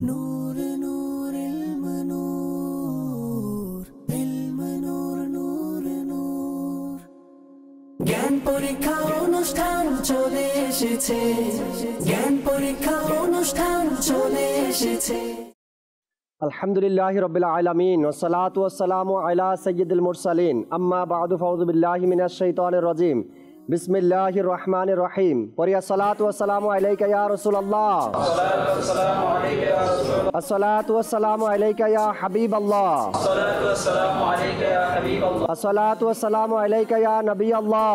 नूर नूर इल्म नूर इल्म नूर नूर नूर ज्ञान परीक्षा অনুষ্ঠান চলে এসেছে জ্ঞান পরীক্ষা অনুষ্ঠান চলে এসেছে আলহামদুলিল্লাহি রাব্বিল আলামিন ওয়াসসালাতু ওয়াসসালামু আলা সাইয়্যিদিল মুরসালিন আম্মা বা'দু ফাউযু বিল্লাহি মিনাশ শাইতানির রাজীম বিসমিল্লাহির রহমানির রহিম পরিয়া সালাতু ওয়াসসালামু আলাইকা ইয়া রাসূলুল্লাহ আসসালাতু ওয়াসসালামু আলাইকা ইয়া হাবিবাল্লাহ আসসালাতু ওয়াসসালামু আলাইকা ইয়া নবিয়াল্লাহ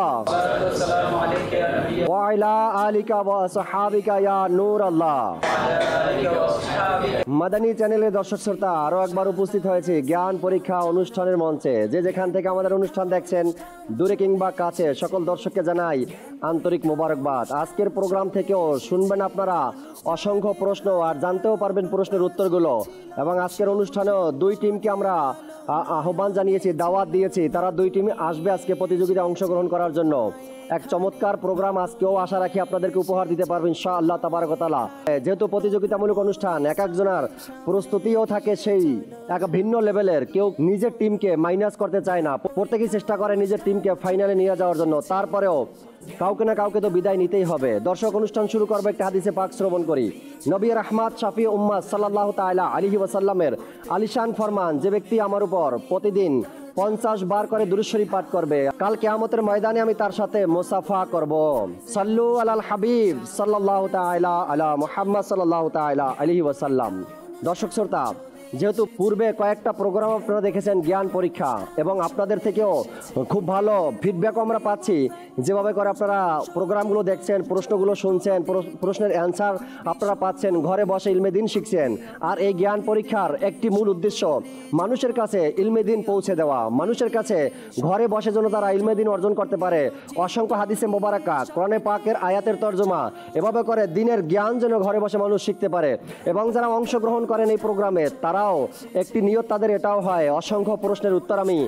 ওয়া আলা আলিকা ওয়া আসহাবিকা ইয়া নূরাল্লাহ মাদানী চ্যানেলের দর্শক শ্রোতা আরো একবার উপস্থিত হয়েছে জ্ঞান পরীক্ষা অনুষ্ঠানের মঞ্চে। যে যেখান থেকে আমাদের অনুষ্ঠান দেখছেন দূরে কিংবা কাছে সকল দর্শককে জানাই আন্তরিক মোবারকবাদ। আজকের প্রোগ্রাম থেকেও শুনবেন আপনারা অসংখ্য প্রশ্ন আর জানতেও পারবেন প্রশ্নের উত্তরগুলো। এবং আজকের অনুষ্ঠানেও দুই টিমকে আমরা আহ্বান জানিয়েছি, দাওয়াত দিয়েছি, তারা দুই টিম আসবে আজকে প্রতিযোগিতায় অংশগ্রহণ করার জন্য। এক চমৎকার প্রোগ্রাম আজকেও আশা রাখি আপনাদেরকে উপহার দিতে পারবেন ইনশাআল্লাহ তাবারক ওয়া তাআলা। যেহেতু প্রতিযোগিতামূলক অনুষ্ঠান, এক একজনের প্রস্তুতিও থাকে সেই এক ভিন্ন লেভেলের। কেউ নিজের টিমকে মাইনাস করতে চায় না, প্রত্যেকেই চেষ্টা করে নিজের টিমকে ফাইনালে নিয়ে যাওয়ার জন্য। তারপরেও কাউকে না কাউকে তো বিদায় নিতেই হবে। দর্শক, অনুষ্ঠান শুরু করবে একটা হাদিসে পাক শ্রবণ করি। নবী রাহমাত শাফি উম্মাত সাল্লাল্লাহু তাআলা আলাইহি ওয়াসাল্লামের আলিশান ফরমান, যে ব্যক্তি আমার উপর প্রতিদিন 50 বার করে দুরূদ শরীফ পাঠ করবে, কাল কিয়ামতের ময়দানে আমি তার সাথে মুসাফা করব। সাল্লু আলাল হাবিব সাল্লাল্লাহু তাআলা আলা মুহাম্মদ সাল্লাল্লাহু তাআলা আলাইহি ওয়াসাল্লাম। দর্শক শ্রোতা, যেহেতু পূর্বে কয়েকটা প্রোগ্রাম আপনারা দেখেছেন জ্ঞান পরীক্ষা, এবং আপনাদের থেকেও খুব ভালো ফিডব্যাকও আমরা পাচ্ছি। যেভাবে করে আপনারা প্রোগ্রামগুলো দেখছেন, প্রশ্নগুলো শুনছেন, প্রশ্নের অ্যান্সার আপনারা পাচ্ছেন, ঘরে বসে ইলমে দিন শিখছেন। আর এই জ্ঞান পরীক্ষার একটি মূল উদ্দেশ্য মানুষের কাছে ইলমে দিন পৌঁছে দেওয়া, মানুষের কাছে ঘরে বসে যেন তারা ইলমে দিন অর্জন করতে পারে। অসংখ্য হাদিসে মোবারকা, কোরআনে পাকের আয়াতের তর্জমা, এভাবে করে দিনের জ্ঞান যেন ঘরে বসে মানুষ শিখতে পারে। এবং যারা অংশগ্রহণ করেন এই প্রোগ্রামে, তারাও একটি নিয়ত তাদের এটাও হয়, অসংখ্য প্রশ্নের উত্তর আমি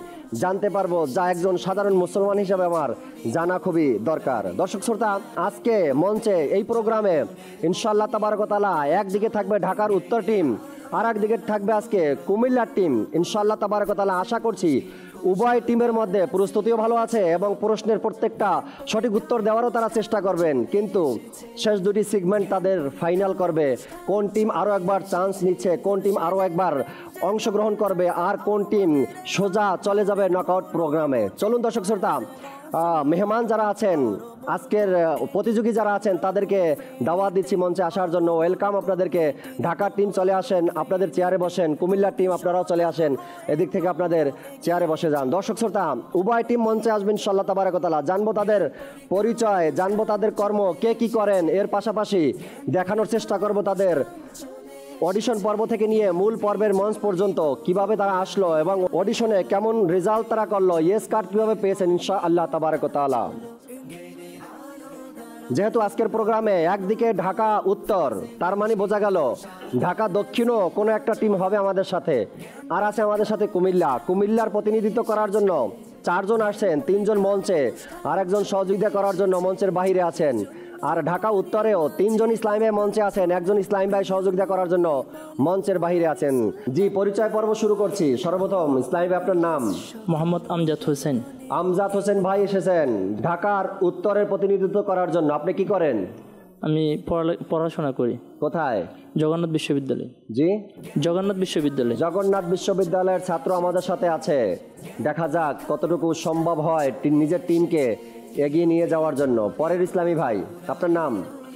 জানতে পারবো, যা একজন সাধারণ মুসলমান হিসেবে আমার জানা খুবই দরকার। দর্শক শ্রোতা, আজকে মঞ্চে এই প্রোগ্রামে ইনশাআল্লাহ তাবারক ওয়া তাআলা একদিকে থাকবে ঢাকার উত্তর টিম, আর একদিকে থাকবে আজকে কুমিল্লার টিম। ইনশাআল্লাহ তাবারক ওয়া তাআলা আশা করছি উভয় টিমের মধ্যে প্রস্তুতিও ভালো আছে এবং প্রশ্নের প্রত্যেকটা সঠিক উত্তর দেওয়ারও তারা চেষ্টা করবেন। কিন্তু শেষ দুটি সেগমেন্ট তাদের ফাইনাল করবে কোন টিম আরও একবার চান্স নিচ্ছে, কোন টিম আরও একবার অংশগ্রহণ করবে, আর কোন টিম সোজা চলে যাবে নকআউট প্রোগ্রামে। চলুন দর্শক শ্রোতা, মেহমান যারা আছেন, আজকের প্রতিযোগী যারা আছেন, তাদেরকে দাওয়াত দিচ্ছি মঞ্চে আসার জন্য। ওয়েলকাম আপনাদেরকে। ঢাকার টিম চলে আসেন, আপনাদের চেয়ারে বসেন। কুমিল্লার টিম আপনারাও চলে আসেন, এদিক থেকে আপনাদের চেয়ারে বসে যান। দর্শক শ্রোতা, উভয় টিম মঞ্চে আসবেন ইনশাআল্লাহ তাবারক ওয়া তাআলা। জানবো তাদের পরিচয়, জানবো তাদের কর্ম, কে কি করেন। এর পাশাপাশি দেখানোর চেষ্টা করব তাদের অডিশন পর্ব থেকে নিয়ে মূল পর্বের মঞ্চ পর্যন্ত কিভাবে তারা আসলো এবং অডিশনে কেমন রেজাল্ট তারা করলো, ইয়েস কার্ড কিভাবে পেয়েছেন ইনশাআল্লাহ তাবারক ওয়া তাআলা। যেহেতু আজকের প্রোগ্রামে একদিকে ঢাকা উত্তর, তার মানে বোঝা গেল ঢাকা দক্ষিণও কোনো একটা টিম হবে আমাদের সাথে, আর আছে আমাদের সাথে কুমিল্লা। কুমিল্লার প্রতিনিধিত্ব করার জন্য 4 জন আসছেন, 3 জন মঞ্চে, আর একজন সহযোগিতা করার জন্য মঞ্চের বাহিরে আছেন। আর ঢাকা উত্তরেও 3 জন ইসলামী ভাই মঞ্চে আছেন, একজন ইসলামী ভাই সহযোগিতা করার জন্য মঞ্চের বাহিরে আছেন। জি, পরিচয় পর্ব শুরু করছি। সর্বপ্রথম ইসলামী ভাই, আপনার নাম? মোহাম্মদ আমজাদ হোসেন। আমজাদ হোসেন ভাই এসেছেন ঢাকার উত্তরের প্রতিনিধিত্ব করার জন্য। আপনি কি করেন? আমি পড়াশোনা করি। কোথায়? জগন্নাথ বিশ্ববিদ্যালয়। জি, জগন্নাথ বিশ্ববিদ্যালয়। জগন্নাথ বিশ্ববিদ্যালয়ের ছাত্র আমাদের সাথে আছে। দেখা যাক কতটুকু সম্ভব হয় নিজের টিমকে এগিয়ে নিয়ে যাওয়ার জন্য। পরের ইসলামী ভাই, আপনার নাম?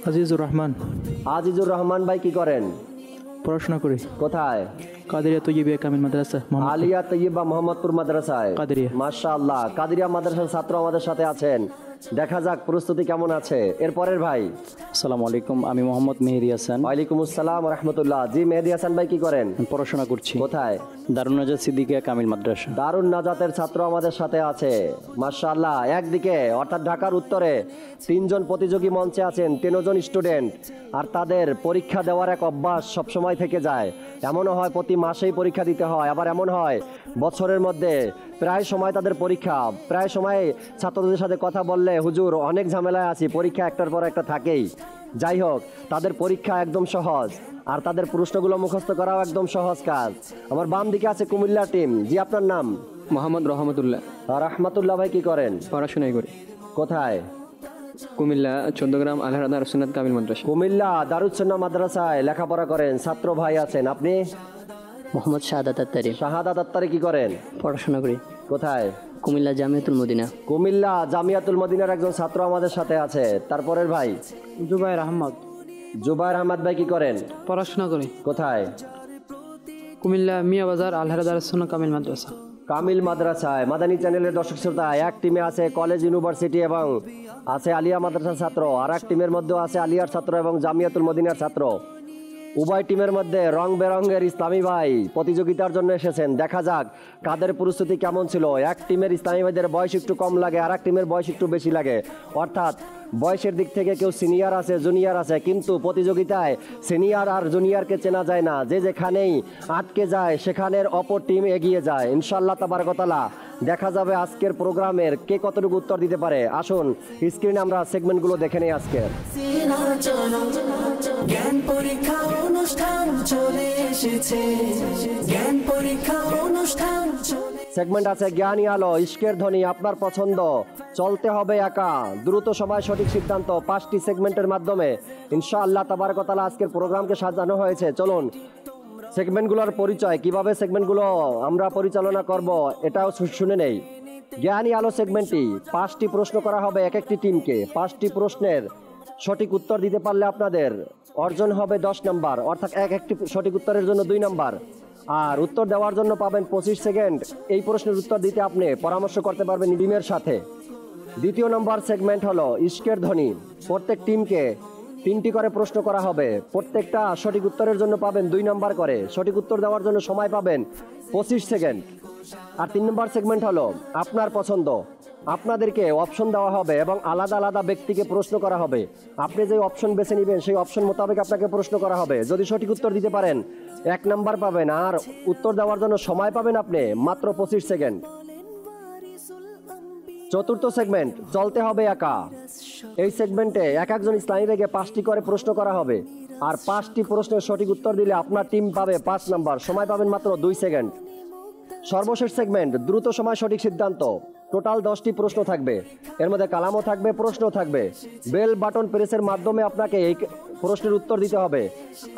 আজিজুর রহমান। আজিজুর রহমান ভাই কি করেন? পড়াশোনা করি। কোথায়? কাদেরিয়া তৈয়িবা কামিল মাদ্রাসা, আলিয়া তৈয়িবা মোহাম্মদপুর মাদ্রাসায়। কাদেরিয়া। মাশাআল্লাহ, কাদেরিয়া মাদ্রাসার ছাত্র আমাদের সাথে আছেন। দেখা যাক প্রস্তুতি কেমন আছে। এরপরের ভাই? আসসালামু আলাইকুম, আমি মোহাম্মদ মেহেদি হাসান। ওয়ালাইকুম আসসালাম ওয়া রাহমাতুল্লাহ। জি, মেহেদি হাসান ভাই কি করেন? পড়াশোনা করছি। কোথায়? দারুন নাজাত সিদ্দিকিয়া কামিল মাদ্রাসা। দারুন নাজাতের ছাত্র আমাদের সাথে আছে। মাশাআল্লাহ, একদিকে অর্থাৎ ঢাকার উত্তরে 3 জন প্রতিযোগী মঞ্চে আছেন, 13 জন স্টুডেন্ট, আর তাদের পরীক্ষা দেওয়ার এক অভ্যাস সবসময় থেকে যায়। এমনও হয় প্রতি মাসেই পরীক্ষা দিতে হয়, আবার এমন হয় বছরের মধ্যে প্রায় সময় তাদের পরীক্ষা। প্রায় সময় ছাত্রদের সাথে কথা বললে, হুজুর অনেক ঝামেলায় আছি, পরীক্ষা একটার পর একটা থাকেই। যাই হোক, তাদের পরীক্ষা একদম সহজ। আর তাদের প্রশ্নগুলো মুখস্থ করাও একদম সহজ কাজ। আমার বাম দিকে আছে কুমিল্লা টিম। জি, আপনার নাম? মোহাম্মদ রহমতুল্লাহ। রাহমাতুল্লাহ ভাই, কি করেন? পড়াশোনাই করি। কোথায়? কুমিল্লা 14 গ্রাম আলহারা দারুস সুন্নাত কামিল মাদ্রাসা। কুমিল্লা দারুস সুন্নাহ মাদ্রাসায় লেখাপড়া করেন, ছাত্র ভাই আছেন। আপনি? মোহাম্মদ শাহাদাত আত্তারি। শাহাদাত আত্তারি, কি করেন? পড়াশোনা করি। কোথায়? কুমিল্লা জামিয়াতুল মদিনা। কুমিল্লা জামিয়াতুল মদিনার একজন ছাত্র আমাদের সাথে আছে। তারপরের ভাই? জুবাইর আহমদ। জুবাইর আহমদ ভাই, কি করেন? পড়াশোনা করি। কোথায়? কুমিল্লা মিয়া বাজার আলহারা দারুস সুন্নাত কামিল মাদ্রাসা। কামিল মাদ্রাসায়। মাদানী চ্যানেলের দর্শক শ্রোতা, এক টিমে আছে কলেজ ইউনিভার্সিটি এবং আছে আলিয়া মাদ্রাসার ছাত্র, আর এক টিমের মধ্যে আছে আলিয়ার ছাত্র এবং জামিয়াতুল মদিনার ছাত্র। উভয় টিমের মধ্যে রং বেরঙের ইসলামী ভাই প্রতিযোগিতার জন্য এসেছেন। দেখা যাক কাদের প্রস্তুতি কেমন ছিল। এক টিমের ইসলামী ভাইদের বয়স একটু কম লাগে, আর এক টিমের বয়স একটু বেশি লাগে। অর্থাৎ বয়সের দিক থেকে কেউ সিনিয়র আছে, জুনিয়র আছে, কিন্তু প্রতিযোগিতায় সিনিয়র আর জুনিয়রকে চেনা যায় না। যে যেখানেই আটকে যায় সেখানের অপর টিম এগিয়ে যায়। ইনশাআল্লাহ তাবারক ওয়া তাআলা দেখা যাবে আজকের প্রোগ্রামের কে কতটুকু উত্তর দিতে পারে। আসুন স্ক্রিনে আমরা সেগমেন্টগুলো দেখে নেই আজকের। জ্ঞান পরীক্ষা অনুষ্ঠান চলে এসেছে, জ্ঞান পরীক্ষা অনুষ্ঠান চলে। সেগমেন্ট আছে জ্ঞানী আলো, ইশকের ধ্বনি, আপনার পছন্দ, চলতে হবে একা, দ্রুত সময় সঠিক সিদ্ধান্ত। 5টি সেগমেন্টের মাধ্যমে ইনশাআল্লাহ তাবারক ওয়া তাআলা আজকের প্রোগ্রামকে সাজানো হয়েছে। চলুন সেগমেন্টগুলোর পরিচয়, কিভাবে সেগমেন্টগুলো আমরা পরিচালনা করব এটাও শুনে নেই। জ্ঞানী আলো সেগমেন্টটি 5টি প্রশ্ন করা হবে এক একটি টিমকে। 5টি প্রশ্নের সঠিক উত্তর দিতে পারলে আপনাদের অর্জন হবে 10 নম্বর, অর্থাৎ একটি সঠিক উত্তরের জন্য 2 নম্বর। আর উত্তর দেওয়ার জন্য পাবেন 25 সেকেন্ড। এই প্রশ্নের উত্তর দিতে আপনি পরামর্শ করতে পারবেন টিমের সাথে। দ্বিতীয় নম্বর সেগমেন্ট হলো ইশকের ধ্বনি। প্রত্যেক টিমকে 3টি করে প্রশ্ন করা হবে। প্রত্যেকটা সঠিক উত্তরের জন্য পাবেন 2 নম্বর করে। সঠিক উত্তর দেওয়ার জন্য সময় পাবেন 25 সেকেন্ড। আর 3 নম্বর সেগমেন্ট হলো আপনার পছন্দ। আপনাদেরকে অপশন দেওয়া হবে এবং আলাদা আলাদা ব্যক্তিকে প্রশ্ন করা হবে। আপনি যে অপশন বেছে নেবেন সেই অপশন মোতাবেক আপনাকে প্রশ্ন করা হবে। যদি সঠিক উত্তর দিতে পারেন 1 নাম্বার পাবেন, আর উত্তর দেওয়ার জন্য সময় পাবেন আপনি মাত্র 25 সেকেন্ড। চতুর্থ সেগমেন্ট চলতে হবে একা। এই সেগমেন্টে এক একজন ইসলামী ভাইকে 5টি করে প্রশ্ন করা হবে, আর 5টি প্রশ্নের সঠিক উত্তর দিলে আপনার টিম পাবে 5 নাম্বার, সময় পাবেন মাত্র 2 সেকেন্ড। সর্বশেষ সেগমেন্ট দ্রুত সময় সঠিক সিদ্ধান্ত। টোটাল 10টি প্রশ্ন থাকবে, এর মধ্যে কালামও থাকবে, প্রশ্ন থাকবে। বেল বাটন প্রেসের মাধ্যমে আপনাকে এই প্রশ্নের উত্তর দিতে হবে।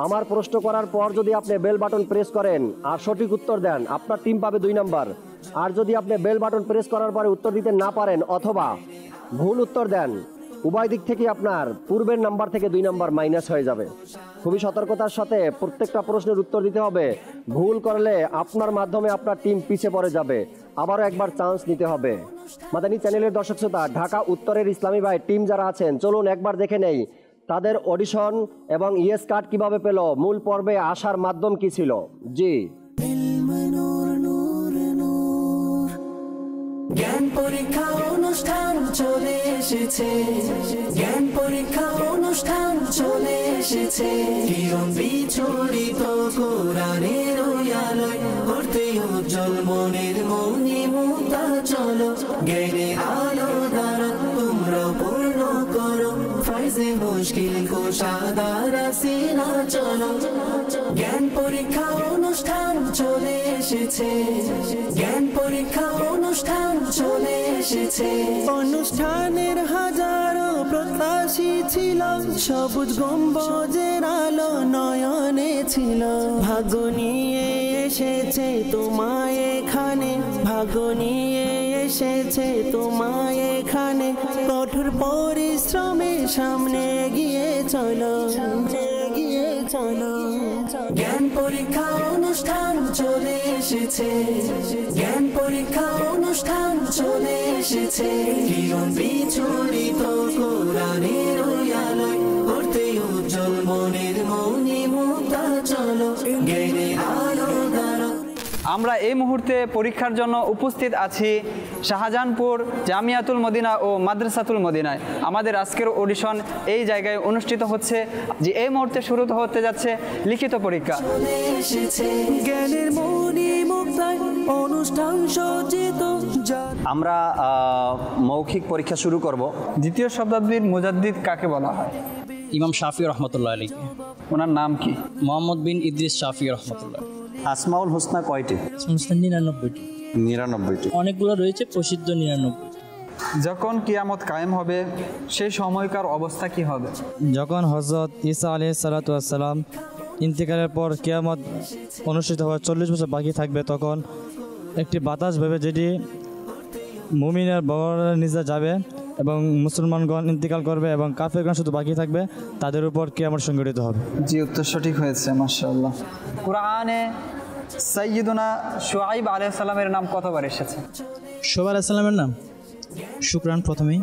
আমার প্রশ্ন করার পর যদি আপনি বেল বাটন প্রেস করেন আর সঠিক উত্তর দেন, আপনার টিম পাবে 2 নাম্বার। আর যদি আপনি বেল বাটন প্রেস করার পরে উত্তর দিতে না পারেন অথবা ভুল উত্তর দেন, উভয় দিক থেকে আপনার পূর্বের নাম্বার থেকে 2 নাম্বার মাইনাস হয়ে যাবে। খুবই সতর্কতার সাথে প্রত্যেকটা প্রশ্নের উত্তর দিতে হবে। ভুল করলে আপনার মাধ্যমে আপনার টিম পিছিয়ে পড়ে যাবে। আবারও একবার চান্স নিতে হবে। মাদানী চ্যানেলের দর্শক শ্রোতা, ঢাকা উত্তরের ইসলামী ভাই টিম যারা আছেন, চলুন একবার দেখে নেই তাদের অডিশন এবং ইয়েস কার্ড কিভাবে পেল, মূল পর্বে আসার মাধ্যম কি ছিল। জি, জ্ঞান পরীক্ষা অনুষ্ঠান চলে এসেছে, জ্ঞান পরীক্ষা অনুষ্ঠান চলে এসেছে। কিরণ বিচলিত কোরআনের আলোয় করতে উজ্জ্বল মনের মণিমুক্তা চলো। জ্ঞানের আলো দ্বারা তোমরা পূর্ণ করো ফাইজে মুশকিল কুশাদারা সিনা চলো। জ্ঞান পরীক্ষা অনুষ্ঠান চলে এসেছে, জ্ঞান পরীক্ষা অনুষ্ঠান চলে এসেছে। অনুষ্ঠানের হাজারো প্রত্যাশী ছিল, সবুজ গম্বুজের আলো নয়নে ছিল। ভাগ্য নিয়ে এসেছে তোমায় এখানে, ভাগ্য নিয়ে এসেছে তোমায় এখানে। কঠোর পরিশ্রমের সামনে এগিয়ে চলো, এগিয়ে চলো। জ্ঞান পরীক্ষা অনুষ্ঠান চলে এসেছে, জ্ঞান পরীক্ষা অনুষ্ঠান চলে এসেছে। কিরণ বিচলিত কোরআনের আলোয় করতে উজ্জ্বল মনের মণিমুক্তা চলো। জ্ঞানের আলো দ্বারা আমরা এই মুহূর্তে পরীক্ষার জন্য উপস্থিত আছি শাহজাহানপুর জামিয়াতুল মদিনা ও মাদ্রাসাতুল মদিনায়। আমাদের আজকের অডিশন এই জায়গায় অনুষ্ঠিত হচ্ছে, যে এই মুহূর্তে শুরু হতে যাচ্ছে লিখিত পরীক্ষা। জ্ঞানের মণিমুক্তায় অনুষ্ঠান সজ্জিত। আমরা মৌখিক পরীক্ষা শুরু করব। 2য় শতাব্দীর মুজাদ্দিদ কাকে বলা হয়? ইমাম শাফি রহমতুল্লাহ আলী। ওনার নাম কি? মোহাম্মদ বিন ইদ্রিস শাফি রহমতুল্লাহ। আসমাউল হোসনা কয়টি? 99টি। 99টি। অনেকগুলো রয়েছে, প্রসিদ্ধ 99। যখন কিয়ামত কায়েম হবে সেই সময়কার অবস্থা কি হবে? যখন হজরত ঈসা আলাইহিস সালাতু ওয়াস সালাম ইন্তেকালের পর কিয়ামত অনুষ্ঠিত হওয়ার 40 বছর বাকি থাকবে, তখন একটি বাতাস ভেবে যেটি মুমিনের বগলের নিচে যাবে এবং মুসলমানগণ ইন্তেকাল করবে এবং কাফেরগণ শুধু বাকি থাকবে, তাদের উপর কিয়ামত সংঘটিত হবে। জি, উত্তর সঠিক হয়েছে, মাশাআল্লাহ। কোরআনে সাইয়্যিদুনা শুআইব আলাইহিস সালামের নাম কতবার এসেছে? শোয়েব আলাইহিস সালামের নাম শুকরান প্রথমেই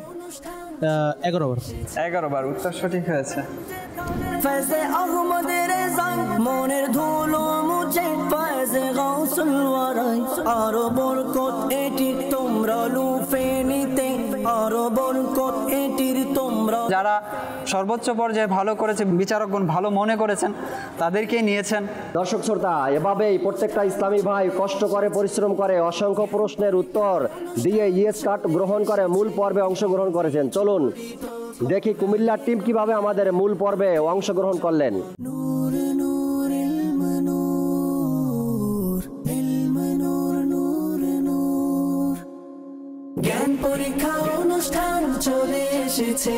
11 বার। 11 বার, উত্তর সঠিক হয়েছে। ফয়েজে আহমদ রেজাই মনের ধুলো মুছে ফয়েজে গাউসুল ওয়ারাই আরো বরকত এটির তোমরা লুফে নিতে, আরো বরকত এটির তোমরা। যারা সর্বোচ্চ পর্যায়ে ভালো করেছে, বিচারকগণ ভালো মনে করেছেন, তাদেরকেই নিয়েছেন। দর্শক শ্রোতা, এভাবেই প্রত্যেকটা ইসলামী ভাই কষ্ট করে পরিশ্রম করে অসংখ্য প্রশ্নের উত্তর দিয়ে ইয়েস কার্ড গ্রহণ করে মূল পর্বে অংশগ্রহণ করেছেন। চলুন দেখি কুমিল্লার টিম কিভাবে আমাদের মূল পর্বে অংশগ্রহণ করলেন। নূর নূর ইলম নূর, ইলম নূর নূর নূর। জ্ঞান পরীক্ষা অনুষ্ঠান চলে এসেছে,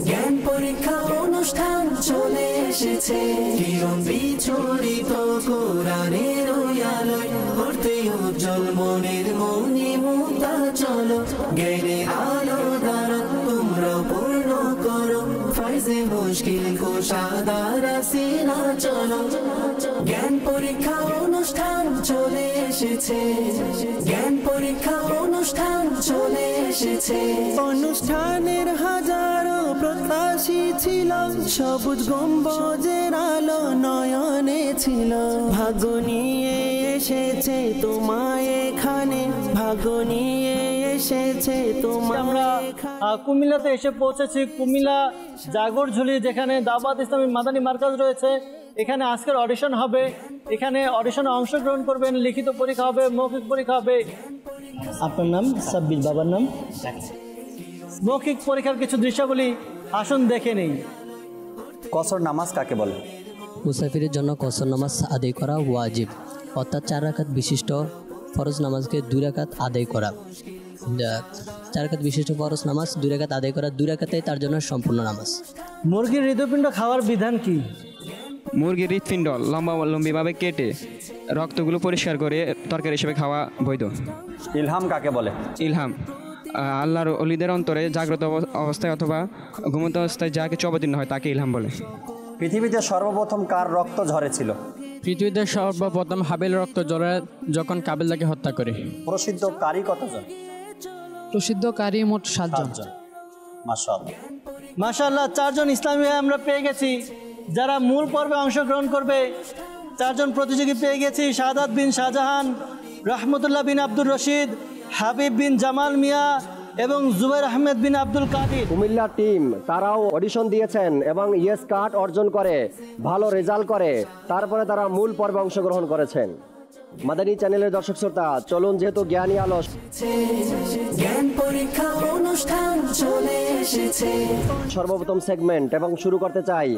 জ্ঞান পরীক্ষা অনুষ্ঠান চলে এসেছে। কিরণ বিচলিত কোরআনের আলোয় করতে উজ্জ্বল মনের মনি মুক্তা চলো, জ্ঞানের আলো দ্বারা তোমরা পূর্ণ করো ফাইজে মুশকিল কুশাদারা সিনা চলো। জ্ঞান পরীক্ষা অনুষ্ঠান চলে এসেছে, জ্ঞান পরীক্ষা অনুষ্ঠান চলে এসেছে। অনুষ্ঠানের হাজারো প্রত্যাশী ছিল, সবুজ গম্বুজের আলো নয়নে ছিল। ভাগ্য নিয়ে এসেছে তোমায় এখানে, ভাগ্য নিয়ে এসেছে তোমায়। আমরা কুমিল্লাতে এসে পৌঁছেছি। কুমিল্লা জাগরঝুলি, যেখানে দাওয়াত ইসলামী মাদানী মার্কাজ রয়েছে। এখানে আজকের অডিশন হবে। এখানে অডিশনে অংশগ্রহণ করবেন, লিখিত পরীক্ষা হবে, মৌখিক পরীক্ষা হবে। আপনার নাম? সাব্বির। বাবার নাম? মৌখিক পরীক্ষার কিছু দৃশ্যাবলী আসুন দেখে নেই। কসর নামাজ কাকে বলে? মুসাফিরের জন্য কসর নামাজ আদায় করা ওয়াজিব, অর্থাৎ 4 রাকাত বিশিষ্ট ফরজ নামাজকে 2 রাকাত আদায় করা। 4 রাকাত বিশিষ্ট ফরজ নামাজ 2 রাকাত আদায় করা, 2 রাকাতেই তার জন্য সম্পূর্ণ নামাজ। মুরগির হৃদপিণ্ড খাওয়ার বিধান কি? মুরগির হৃৎপিণ্ড লম্বিভাবে কেটে রক্তগুলো পরিষ্কার করে তরকারি হিসেবে খাওয়া বৈধ। ইলহাম কাকে বলে? ইলহাম আল্লাহর ওলিদের অন্তরে জাগ্রত অবস্থায় অথবা ঘুমন্ত অবস্থায় যা কিছু অবতীর্ণ হয় তাকে ইলহাম বলে। পৃথিবীতে সর্বপ্রথম কার রক্ত ঝরেছিল? পৃথিবীতে সর্বপ্রথম হাবিল রক্ত ঝরে যখন কাবিল তাকে হত্যা করে। প্রসিদ্ধ কারি কতজন? প্রসিদ্ধ কারি মোট 7 জন। মাশাআল্লাহ। মাশাআল্লাহ, 4 জন ইসলামী ভাই আমরা পেয়ে গেছি যারা মূল পর্বে অংশগ্রহণ করবে। 4 জন প্রতিযোগী পেয়ে গেছি। শাহাদাত বিন শাহজাহান, রহমতুল্লাহ বিন আব্দুর রশিদ, হাবিব বিন জামাল মিয়া এবং জুবাইর আহমেদ বিন আব্দুল কাদির। কুমিল্লা টিম তারাও অডিশন দিয়েছেন এবং ইয়েস কার্ড অর্জন করে ভালো রেজাল্ট করে তারপরে তারা মূল পর্বে অংশগ্রহণ করেছেন। মাদানী চ্যানেলের দর্শক শ্রোতা, চলুন যেহেতু জ্ঞানী আলো, জ্ঞান পরীক্ষা অনুষ্ঠান চলে এসেছে। সর্বপ্রথম সেগমেন্ট এবং শুরু করতে চাই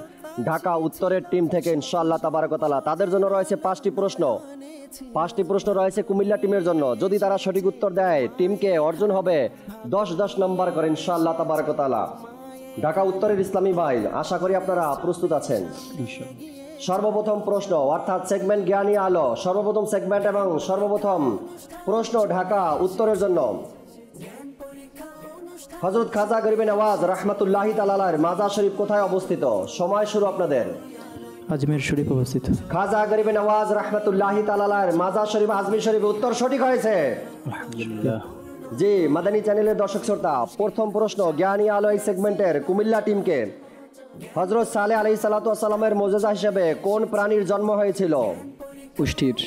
ঢাকা উত্তরের টিম থেকে ইনশাআল্লাহ তাবারক ওয়া তাআলা। তাদের জন্য রয়েছে 5টি প্রশ্ন। 5টি প্রশ্ন রয়েছে কুমিল্লা টিমের জন্য। যদি তারা সঠিক উত্তর দেয় টিমকে অর্জন হবে 10 নম্বর করে ইনশাআল্লাহ তাবারক ওয়া তাআলা। ঢাকা উত্তরের ইসলামী ভাই, আশা করি আপনারা প্রস্তুত আছেন। সর্বপ্রথম প্রশ্ন অর্থাৎ সেগমেন্ট জ্ঞানী আলো, সর্বপ্রথম সেগমেন্ট এবং সর্বপ্রথম প্রশ্ন ঢাকা উত্তরের জন্য। হযরত খাজা গরিবে নওয়াজ রাহমাতুল্লাহি তাআলা আলাইহির মাজার শরীফ কোথায় অবস্থিত? সময় শুরু আপনাদের। আজমের শরীফ অবস্থিত। খাজা গরিবে নওয়াজ রাহমাতুল্লাহি তাআলা আলাইহির মাজার শরীফ আজমির শরীফ। উত্তর সঠিক হয়েছে। আলহামদুলিল্লাহ। জি, মাদানী চ্যানেলের দর্শক শ্রোতা, প্রথম প্রশ্ন জ্ঞানী আলো এই সেগমেন্টের কুমিল্লা টিমকে। হযরত সালেহ আলাইহিস সালাতু ওয়াস সালামের মুজিজা হিসেবে কোন প্রাণীর জন্ম হয়েছিল? উষ্ঠির।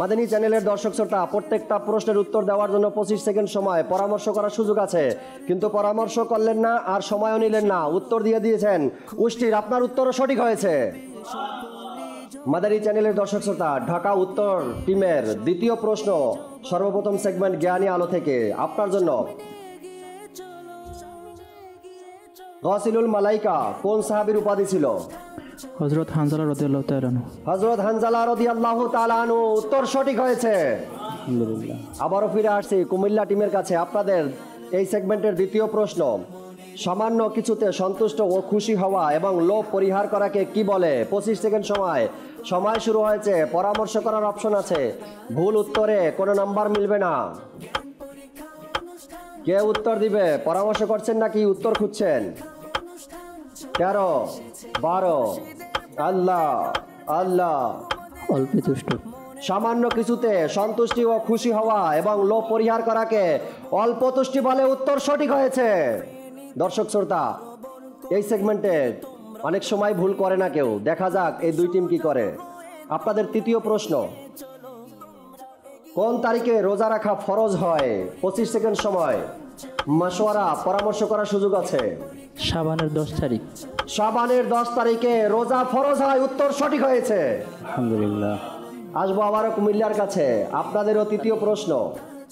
মাদানী চ্যানেলের দর্শক শ্রোতা, প্রত্যেকটা প্রশ্নের উত্তর দেওয়ার জন্য 25 সেকেন্ড সময়, পরামর্শ করার সুযোগ আছে, কিন্তু পরামর্শ করলেন না আর সময়ও নিলেন না, উত্তর দিয়ে দিয়েছেন উষ্ঠির। আপনার উত্তরও সঠিক হয়েছে। মাদানী চ্যানেলের দর্শক শ্রোতা, ঢাকা উত্তর টিমের দ্বিতীয় প্রশ্ন সর্বপ্রথম সেগমেন্ট জ্ঞানী আলো থেকে আপনার জন্য। গাসিলুল মালাইকা কোন সাহাবীর উপাধি ছিল? হযরত হানজালা রাদিয়াল্লাহু তাআলা আনহু। হযরত হানজালা রাদিয়াল্লাহু তাআলা আনহু, উত্তর সঠিক হয়েছে। আলহামদুলিল্লাহ। আবারও ফিরে আসছি কুমিল্লা টিমের কাছে। আপনাদের এই সেগমেন্টের দ্বিতীয় প্রশ্ন, সামান্য কিছুতে সন্তুষ্ট ও খুশি হওয়া এবং লোভ পরিহার করাকে কি বলে? 25 সেকেন্ড সময় শুরু হয়েছে। পরামর্শ করার অপশন আছে। ভুল উত্তরে কোনো নাম্বার মিলবে না। কে উত্তর দিবে? পরামর্শ করছেন নাকি উত্তর খুঁজছেন? 13, 12। আল্লাহ আল্লাহ। অল্প তুষ্ট। সামান্য কিছুতে সন্তুষ্টি ও খুশি হওয়া এবং লোভ পরিহার করাকে অল্প তুষ্টি বলে। উত্তর সঠিক হয়েছে। দর্শক শ্রোতা, এই সেগমেন্টে অনেক সময় ভুল করে না কেউ। দেখা যাক এই দুই টিম কি করে। আপনাদের তৃতীয় প্রশ্ন, কোন তারিখে রোজা রাখা ফরজ হয়? 25 সেকেন্ড সময়। মাশওয়ারা, পরামর্শ করার সুযোগ আছে। শাবানের 10 তারিখ। শাবানের 10 তারিখে রোজা ফরজ হয়। উত্তর সঠিক হয়েছে। আলহামদুলিল্লাহ। আসবো আবারও কুমিল্লার কাছে। আপনাদেরও তৃতীয় প্রশ্ন,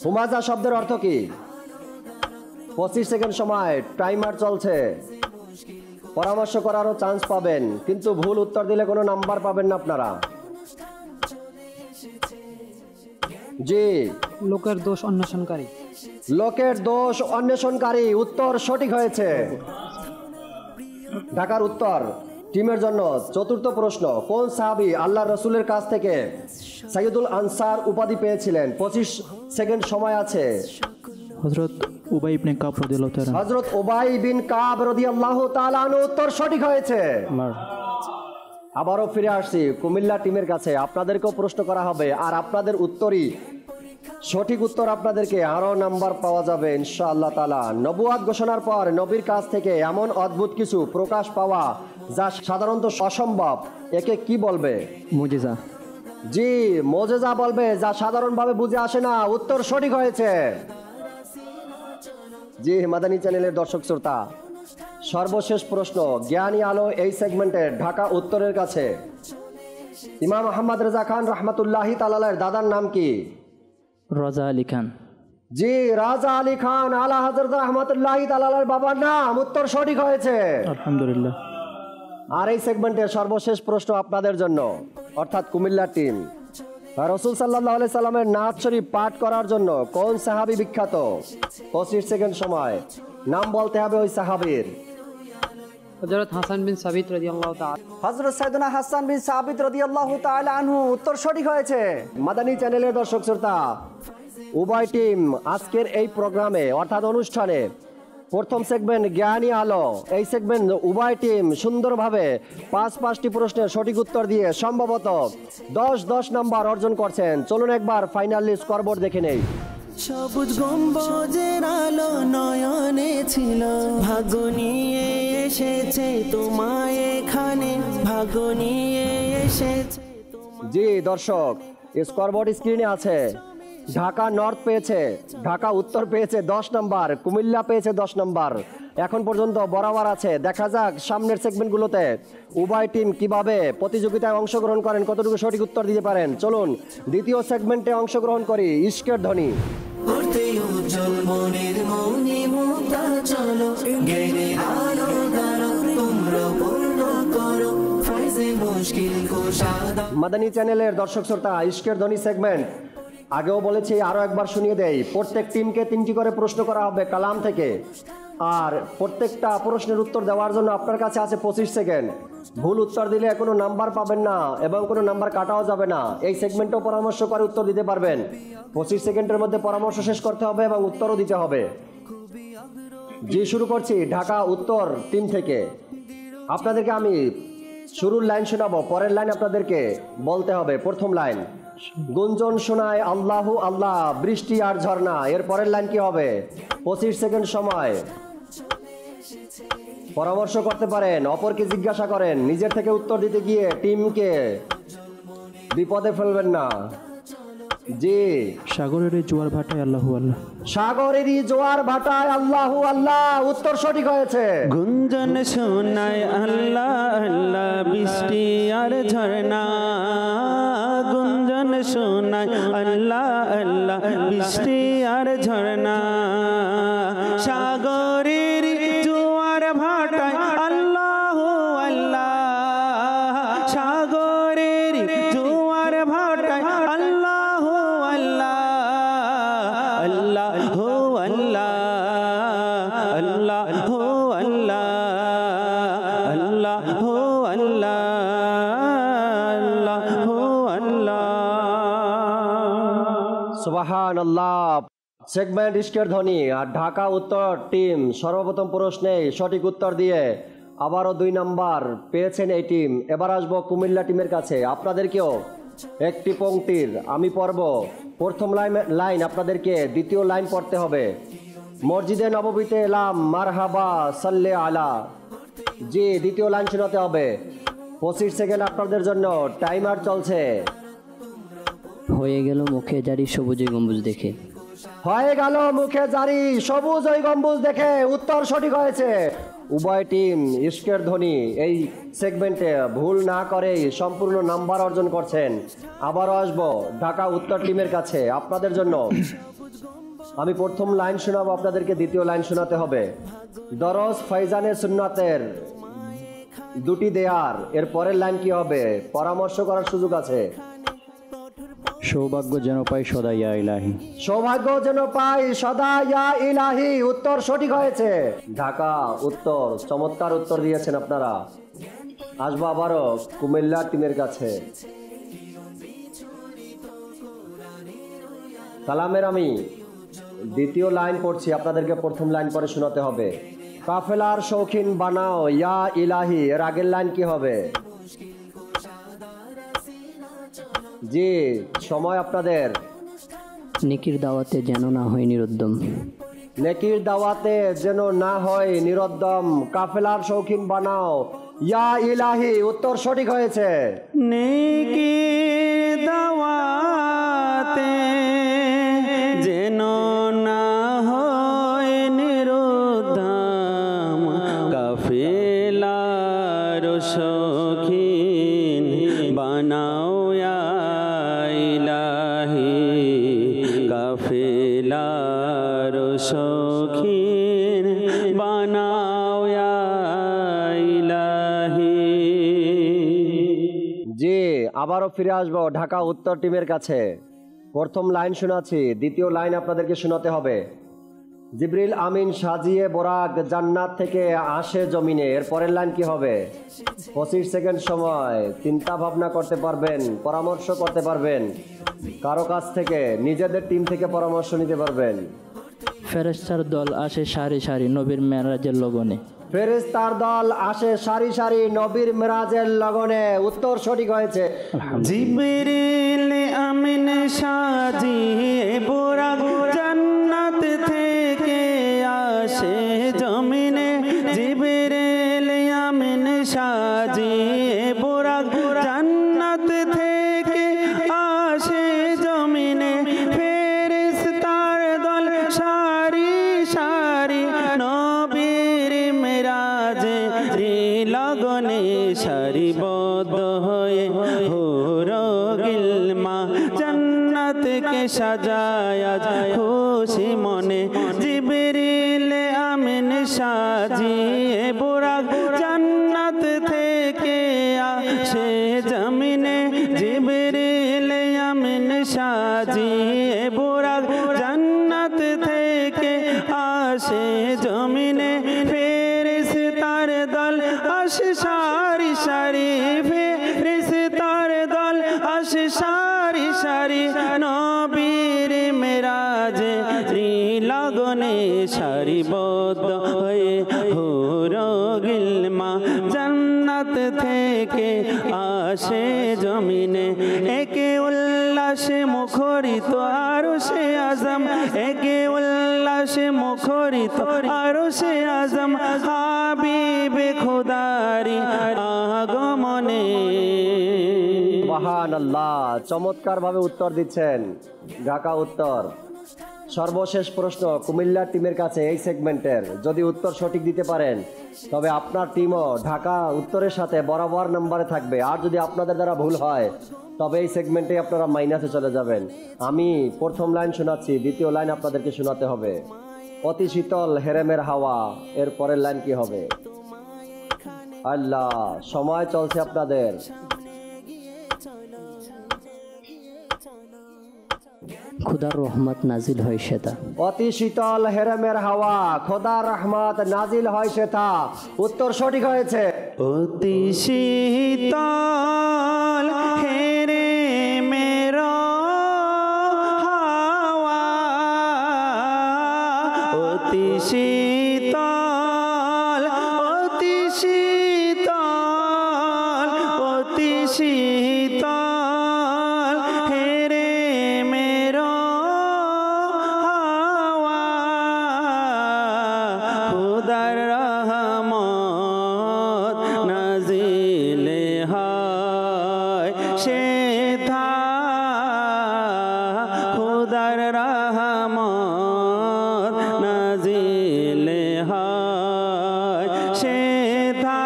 হুমাজা শব্দের অর্থ কি? 25 সেকেন্ড সময়, টাইমার চলছে। পরামর্শ করারও চান্স পাবেন, কিন্তু ভুল উত্তর দিলে কোনো নাম্বার পাবেন না আপনারা। জি, লোকের দোষ অন্বেষণকারী। লোকের দোষ অন্বেষণকারী, উত্তর সঠিক হয়েছে। ঢাকার উত্তর টিমের জন্য চতুর্থ প্রশ্ন, কোন সাহাবী আল্লাহর রাসূলের কাছ থেকে সাইয়্যিদুল আনসার উপাধি পেয়েছিলেন? 25 সেকেন্ড সময় আছে। হযরত উবাই ইবনে কাব রাদিয়াল্লাহু তাআলা। হযরত উবাই বিন কাব রাদিয়াল্লাহু তাআলা আনহু, উত্তর সঠিক হয়েছে। আবারও ফিরে আসছি কুমিল্লা টিমের কাছে। আপনাদেরকেও প্রশ্ন করা হবে, আর আপনাদের উত্তরই সঠিক উত্তর আপনাদেরকে আরো নাম্বার পাওয়া যাবে ইনশাআল্লাহ তাআলা। নবুয়াত ঘোষণার পর নবীর কাছ থেকে এমন অদ্ভুত কিছু প্রকাশ পাওয়া যা সাধারণত অসম্ভব, একে কি বলবে? মুজিজা। জি, মুজিজা বলবে, যা সাধারণভাবে বুঝে আসে না। উত্তর সঠিক হয়েছে। জি, মাদানী চ্যানেলের দর্শক শ্রোতা, সর্বশেষ প্রশ্ন, জ্ঞানী আলো এই সেগমেন্টের ঢাকা উত্তরের কাছে। ইমাম আহমদ রেজা খান রহমতুল্লাহি তাআলার দাদার নাম কি? রাজা আলী খান। জি, রাজা আলী খান আলা হযরত রহমতুল্লাহি তাআলার বাবার নাম। উত্তর সঠিক হয়েছে। আলহামদুলিল্লাহ। আর এই সেগমেন্টের সর্বশেষ প্রশ্ন আপনাদের জন্য, অর্থাৎ কুমিল্লা টিম। রাসূল সাল্লাল্লাহু আলাইহি সাল্লামের নাত শরীফ পাঠ করার জন্য কোন সাহাবী বিখ্যাত? 25 সেকেন্ড সময়। নাম বলতে হবে ওই সাহাবীর। হযরত হাসান বিন সাবিত রাদিয়াল্লাহু তাআলা। হযরত সাইয়েদনা হাসান বিন সাবিত রাদিয়াল্লাহু তাআলা আনহু, উত্তর সঠিক হয়েছে। মাদানী চ্যানেলের দর্শক শ্রোতা, উভয় টিম আজকের এই প্রোগ্রামে অর্থাৎ অনুষ্ঠানে প্রথম সেগমেন্ট জ্ঞানী আলো, এই সেগমেন্ট উভয় টিম সুন্দরভাবে 5টি প্রশ্নের সঠিক উত্তর দিয়ে সম্ভবত 10 নাম্বার অর্জন করছেন। চলুন একবার ফাইনাল স্কোরবোর্ড দেখে নেই। সবুজ গম্বুজের আলো নয়নে ছিল, ভাগ্য নিয়ে এসেছে তোমায় এখানে, ভাগ্য নিয়ে এসেছে। জি দর্শক, স্কোরবোর্ড স্ক্রিনে আছে। ঢাকা নর্থ পেয়েছে, ঢাকা উত্তর পেয়েছে 10 নাম্বার, কুমিল্লা পেয়েছে 10 নাম্বার। এখন পর্যন্ত বরাবর আছে। দেখা যাক সামনের সেগমেন্টগুলোতে উভয় টিম কিভাবে প্রতিযোগিতায় অংশগ্রহণ করেন, কতটুকু সঠিক উত্তর দিতে পারেন। চলুন দ্বিতীয় সেগমেন্টে অংশগ্রহণ করি। ইশকের ধ্বনি। করতে উজ্জ্বল মনের মনি মুক্তা চলো, জ্ঞানের আলো দ্বারা তোমরা পূর্ণ করো ফাইজে মুশকিল কুশাদা। মাদানী চ্যানেলের দর্শক শ্রোতা, ইশকের ধ্বনি সেগমেন্ট আগেও বলেছি, আরো একবার শুনিয়ে দেই। প্রত্যেক টিমকে 3টি করে প্রশ্ন করা হবে কালাম থেকে, আর প্রত্যেকটা প্রশ্নের উত্তর দেওয়ার জন্য আপনার কাছে আছে 25 সেকেন্ড। ভুল উত্তর দিলে কোনো নাম্বার পাবেন না এবং কোনো নাম্বার কাটাও যাবে না। এই সেগমেন্টেও পরামর্শ করে উত্তর দিতে পারবেন। 25 সেকেন্ডের মধ্যে পরামর্শ শেষ করতে হবে এবং উত্তরও দিতে হবে। জি, শুরু করছি ঢাকা উত্তর টিম থেকে। আপনাদেরকে আমি শুরুর লাইন শোনাবো, পরের লাইন আপনাদেরকে বলতে হবে। প্রথম লাইন, গুঞ্জন শোনায় আল্লাহু আল্লাহ, বৃষ্টি আর ঝর্ণা। এর পরের লাইন কি হবে? 25 সেকেন্ড সময়। পরামর্শ করতে পারেন, অপরকে জিজ্ঞাসা করেন, নিজের থেকে উত্তর দিতে গিয়ে টিমকে বিপদে ফেলবেন না। জি, সাগরেরই জোয়ার ভাটায় আল্লাহু আল্লাহ। সাগরেরই জোয়ার ভাটায় আল্লাহু আল্লাহ, উত্তর সঠিক হয়েছে। গুঞ্জন শোনায় আল্লাহ আল্লাহ, বৃষ্টি আর ঝর্ণা। গুঞ্জন শোনায় আল্লাহ আল্লাহ, বৃষ্টি আর ঝর্ণা। সাগরের জোয়ার ভাটা সুবহানাল্লাহ। সেগমেন্ট ইশকের ধ্বনি আর ঢাকা উত্তর টিম সর্বপ্রথম প্রশ্নে সঠিক উত্তর দিয়ে আবারও 2 নাম্বার পেয়েছেন এই টিম। এবার আসবো কুমিল্লা টিমের কাছে। আপনাদেরকেও একটি পংক্তির আমি পড়ব, প্রথম লাইন আপনাদেরকে দ্বিতীয় লাইন পড়তে হবে। মসজিদে নববীতে এলাম মারহাবা সাল্লে আলা। জি, দ্বিতীয় লাইন শোনাতে হবে। 25 সেকেন্ড আপনাদের জন্য, টাইমার চলছে। হয়ে গেল মুখে জারি সবুজ গম্বুজ দেখে। হয়ে গেল মুখে জারি সবুজ ওই গম্বুজ দেখে, উত্তর সঠিক হয়েছে। উভয় টিম ইশকের ধ্বনি এই সেগমেন্টে ভুল না করেই সম্পূর্ণ নাম্বার অর্জন করছেন। আবারও আসবো ঢাকা উত্তর টিমের কাছে। আপনাদের জন্য আমি প্রথম লাইন শোনাবো, আপনাদেরকে দ্বিতীয় লাইন শোনাতে হবে। দরজ ফাইজানের সুন্নাতের 2টি দেয়ার, এর পরের লাইন কি হবে? পরামর্শ করার সুযোগ আছে। সৌভাগ্য যেন পাই সদা ইয়া ইলাহি। সৌভাগ্য যেন পাই সদা ইয়া ইলাহি, উত্তর সঠিক হয়েছে। ঢাকা উত্তর চমৎকার উত্তর দিয়েছেন আপনারা। আসবো আবারও কুমিল্লা টিমের কাছে। কালামের আমি দ্বিতীয় লাইন পড়ছি, আপনাদেরকে প্রথম লাইন পরে শোনাতে হবে। কাফেলার শৌখিন বানাও ইয়া ইলাহি, এর আগের লাইন কি হবে? জি, সময় আপনাদের। নেকির দাওয়াতে যেন না হয় নিরুদ্যম। নেকির দাওয়াতে যেন না হয় নিরুদ্যম, কাফেলার শৌখিন বানাও ইয়া ইলাহি, উত্তর সঠিক হয়েছে। নেকির দাওয়াতে যেন না হয় নিরুদ্যম, কাফেলার শৌখিন বানাও ইয়া ইলাহি, কাফেলার শৌখিন বানাও ইয়া ইলাহি। জি, আবারও ফিরে আসবো ঢাকা উত্তর টিমের কাছে। প্রথম লাইন শোনাচ্ছি, দ্বিতীয় লাইন আপনাদেরকে শোনাতে হবে। জিবরিল আমিন সাজিয়ে বোরাক জান্নাত থেকে আসে জমিনে, এর পরের লাইন কি হবে? 25 সেকেন্ড সময়, চিন্তা ভাবনা করতে পারবেন, পরামর্শ করতে পারবেন, কারো কাছ থেকে নিজেদের টিম থেকে পরামর্শ নিতে পারবেন। ফেরেশতার দল আসে সারি সারি নবীর মেরাজের লগনে। ফেরেশতার দল আসে সারি সারি নবীর মেরাজের লগনে, উত্তর সঠিক হয়েছে। জিবরিল আমিন সাজিয়ে বোরাক জান্নাত থেকে আসে জমিনে, জিবরিল আমিন সাজিয়ে বোরাক জান্নাত থেকে আসে জমিনে, ফেরেশতার দল সারি সারি নবীর মেরাজে লগনে সারিবদ্ধ হয়ে হুরো গিলমা জান্নাতকে সাজায়া খুশি মনে, জিবরিল আমিন সাজিয়ে বোরাক জান্নাত থেকে আসে জমিনে, জিবরিল আমিন সাজিয়ে বোরাক জান্নাত থেকে আসে জমিনে, ফেরেশতার দল আসে সারি সারি, ফেরেশতার দল আসে সারি সারি নবীর মেরাজে লগনে সারিবদ্ধ হয়ে হুরো গিলমা জান্নাত থেকে আসে জমিনে, একে উল্লাসে মুখরিত আরশে আজম, একে উল্লাসে মুখরিত আরশে আজম, হাবিবে খোদারি আগমনে। সুবহানাল্লাহ, চমৎকার ভাবে উত্তর দিচ্ছেন ঢাকা উত্তর। সর্বশেষ প্রশ্ন কুমিল্লা টিমের কাছে এই সেগমেন্টের, যদি উত্তর সঠিক দিতে পারেন তবে আপনার টিমও ঢাকা উত্তরের সাথে বরাবর নম্বরে থাকবে, আর যদি আপনাদের দ্বারা ভুল হয় তবে এই সেগমেন্টে আপনারা মাইনাসে চলে যাবেন। আমি প্রথম লাইন শোনাচ্ছি, দ্বিতীয় লাইন আপনাদেরকে শোনাতে হবে। অতি শীতল হেরেমের হাওয়া, এর পরের লাইন কি হবে? আল্লাহ, সময় চলছে আপনাদের। খুদার রহমত নাজিল হয় সেটা। অতি শীতল হেরেমের হাওয়া, খোদার রহমত নাজিল হয় সেটা, উত্তর সঠিক হয়েছে। অতি শীতল হেরেমের হাওয়া, অতি শীতল অতি শীতল অতি শীতল হেরে মেরো হাওয়া খুদার রহমত নাজিলে হয় সেথা খুদার রহমত নাজিলে হয় সেথা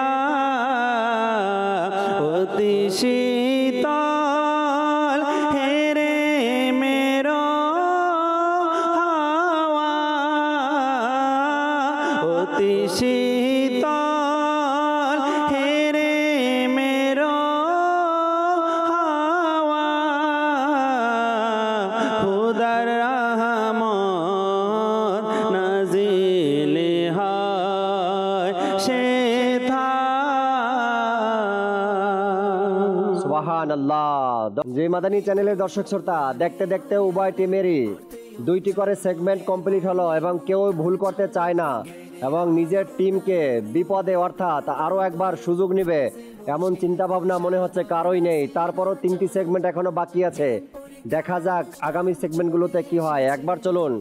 অতি শীতল হেরে মেরো হাওয়া অতি শীতল হেরে মেরো হাওয়া খুদার রহমত নাজিলে হয় সেথা সুবহানাল্লাহ। যে মাদানী চ্যানেলের দর্শক শ্রোতা, দেখতে দেখতে উভয় টিমেরই 2টি করে সেগমেন্ট কমপ্লিট হলো এবং কেউ ভুল করতে চায় না এবং নিজের টিমকে বিপদে অর্থাৎ আরও একবার সুযোগ নেবে এমন চিন্তা ভাবনা মনে হচ্ছে কারোই নেই। তারপরও 3টি সেগমেন্ট এখনো বাকি আছে। দেখা যাক আগামী সেগমেন্টগুলোতে কি হয়। একবার চলুন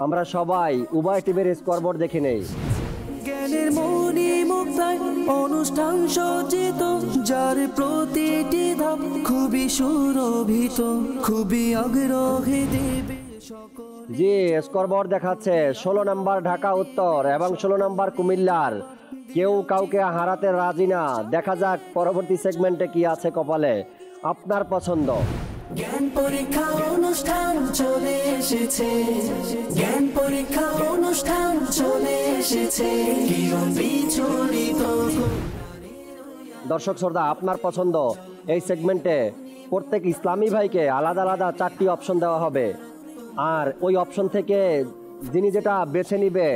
আমরা সবাই উভয় টিমের স্কোরবোর্ড দেখে নেই। জ্ঞানের মনি মুক্তায় অনুষ্ঠান সজ্জিত, যার প্রতিটি ধাপ খুবই সুরভিত, খুবই আগ্রহে দেবে জি, স্কোরবোর্ড দেখাচ্ছে 16 নম্বর ঢাকা উত্তর এবং 16 নম্বর কুমিল্লার। কেউ কাউকে হারাতে রাজি না। দেখা যাক পরবর্তী সেগমেন্টে কি আছে কপালে। আপনার পছন্দ। জ্ঞান পরীক্ষা অনুষ্ঠান চলে এসেছে, জ্ঞান পরীক্ষা অনুষ্ঠান চলে এসেছে, কিরণ বিচলিত। দর্শক শ্রোতা, আপনার পছন্দ। এই সেগমেন্টে প্রত্যেক ইসলামী ভাইকে আলাদা আলাদা 4টি অপশন দেওয়া হবে আর ওই অপশন থেকে যিনি যেটা বেছে নিবে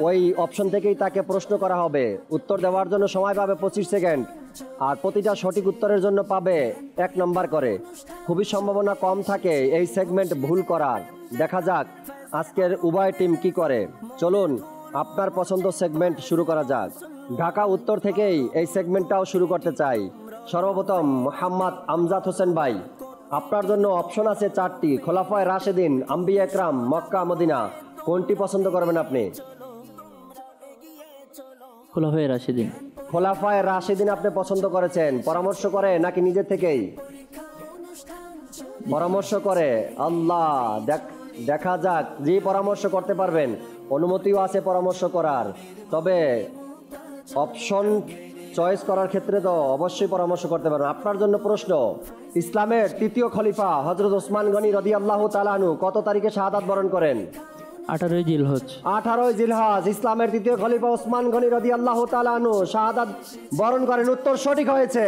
ওই অপশন থেকেই তাকে প্রশ্ন করা হবে। উত্তর দেওয়ার জন্য সময় পাবে 25 সেকেন্ড আর প্রতিটা সঠিক উত্তরের জন্য পাবে 1 নম্বর করে। খুবই সম্ভাবনা কম থাকে এই সেগমেন্ট ভুল করার। দেখা যাক আজকের উভয় টিম কি করে। চলুন আপনার পছন্দ সেগমেন্ট শুরু করা যাক। ঢাকা উত্তর থেকেই এই সেগমেন্টটাও শুরু করতে চাই। সর্বপ্রথম মোহাম্মদ আমজাদ হোসেন ভাই, আপনার জন্য অপশন আছে 4টি। খোলাফায়ে রাশেদিন, আম্বিয়া একরাম, মক্কা, মদিনা। কোনটি পছন্দ করবেন আপনি? খোলাফায়ে রাশিদিন। খোলাফায়ে রাশেদিন আপনি পছন্দ করেছেন। পরামর্শ করে নাকি নিজে থেকেই? পরামর্শ করে। আল্লাহ, দেখা যাক। যে পরামর্শ করতে পারবেন, অনুমতিও আছে পরামর্শ করার। তবে অপশন চয়েস করার ক্ষেত্রে তো অবশ্যই পরামর্শ করতে পারবেন। আপনার জন্য প্রশ্ন, ইসলামের 3য় খলিফা হযরত ওসমান গনি রাদিয়াল্লাহু তাআলা আনহু কত তারিখে শাহাদাত বরণ করেন? 18 জিলহজ। 18 জিলহজ ইসলামের 3য় খলিফা ওসমান গনি রাদিয়াল্লাহু তাআলা আনহু শাহাদাত বরণ করেন। উত্তর সঠিক হয়েছে।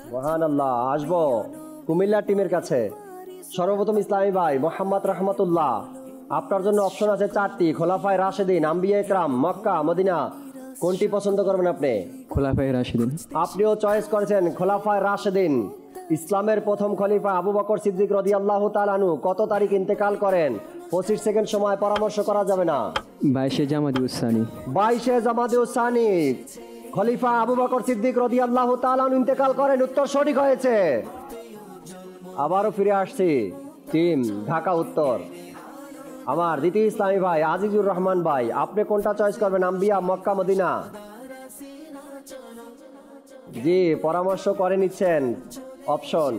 সুবহানাল্লাহ। আসবো কুমিল্লা টিমের কাছে। সর্বপ্রথম ইসলামী ভাই মোহাম্মদ রহমতুল্লাহ, আপনার জন্য অপশন আছে 4টি। খোলাফায়ে রাশেদিন, আম্বিয়া একরাম, মক্কা, মদিনা। কোনটি পছন্দ করবেন আপনি? খোলাফায়ে রাশিদিন। আপনিও চয়েস করেছেন খোলাফায়ে রাশেদিন। ইসলামের প্রথম খলিফা আবু বকর সিদ্দিক রাদিয়াল্লাহু তাআলা আনহু কত তারিখ ইন্তেকাল করেন? 25 সেকেন্ড সময়, পরামর্শ করা যাবে না। 22 জামাদি উসানি। 22 জামাদি উসানি খলিফা আবু বকর সিদ্দিক রাদিয়াল্লাহু তাআলা আনহু ইন্তেকাল করেন। উত্তর সঠিক হয়েছে। আবারও ফিরে আসছি টিম ঢাকা উত্তর। আমার দ্বিতীয় ইসলামী ভাই আজিজুর রহমান ভাই, আপনি কোনটা চয়েস করবেন? আম্বিয়া, মক্কা, মদিনা? জি, পরামর্শ করে নিচ্ছেন অপশন।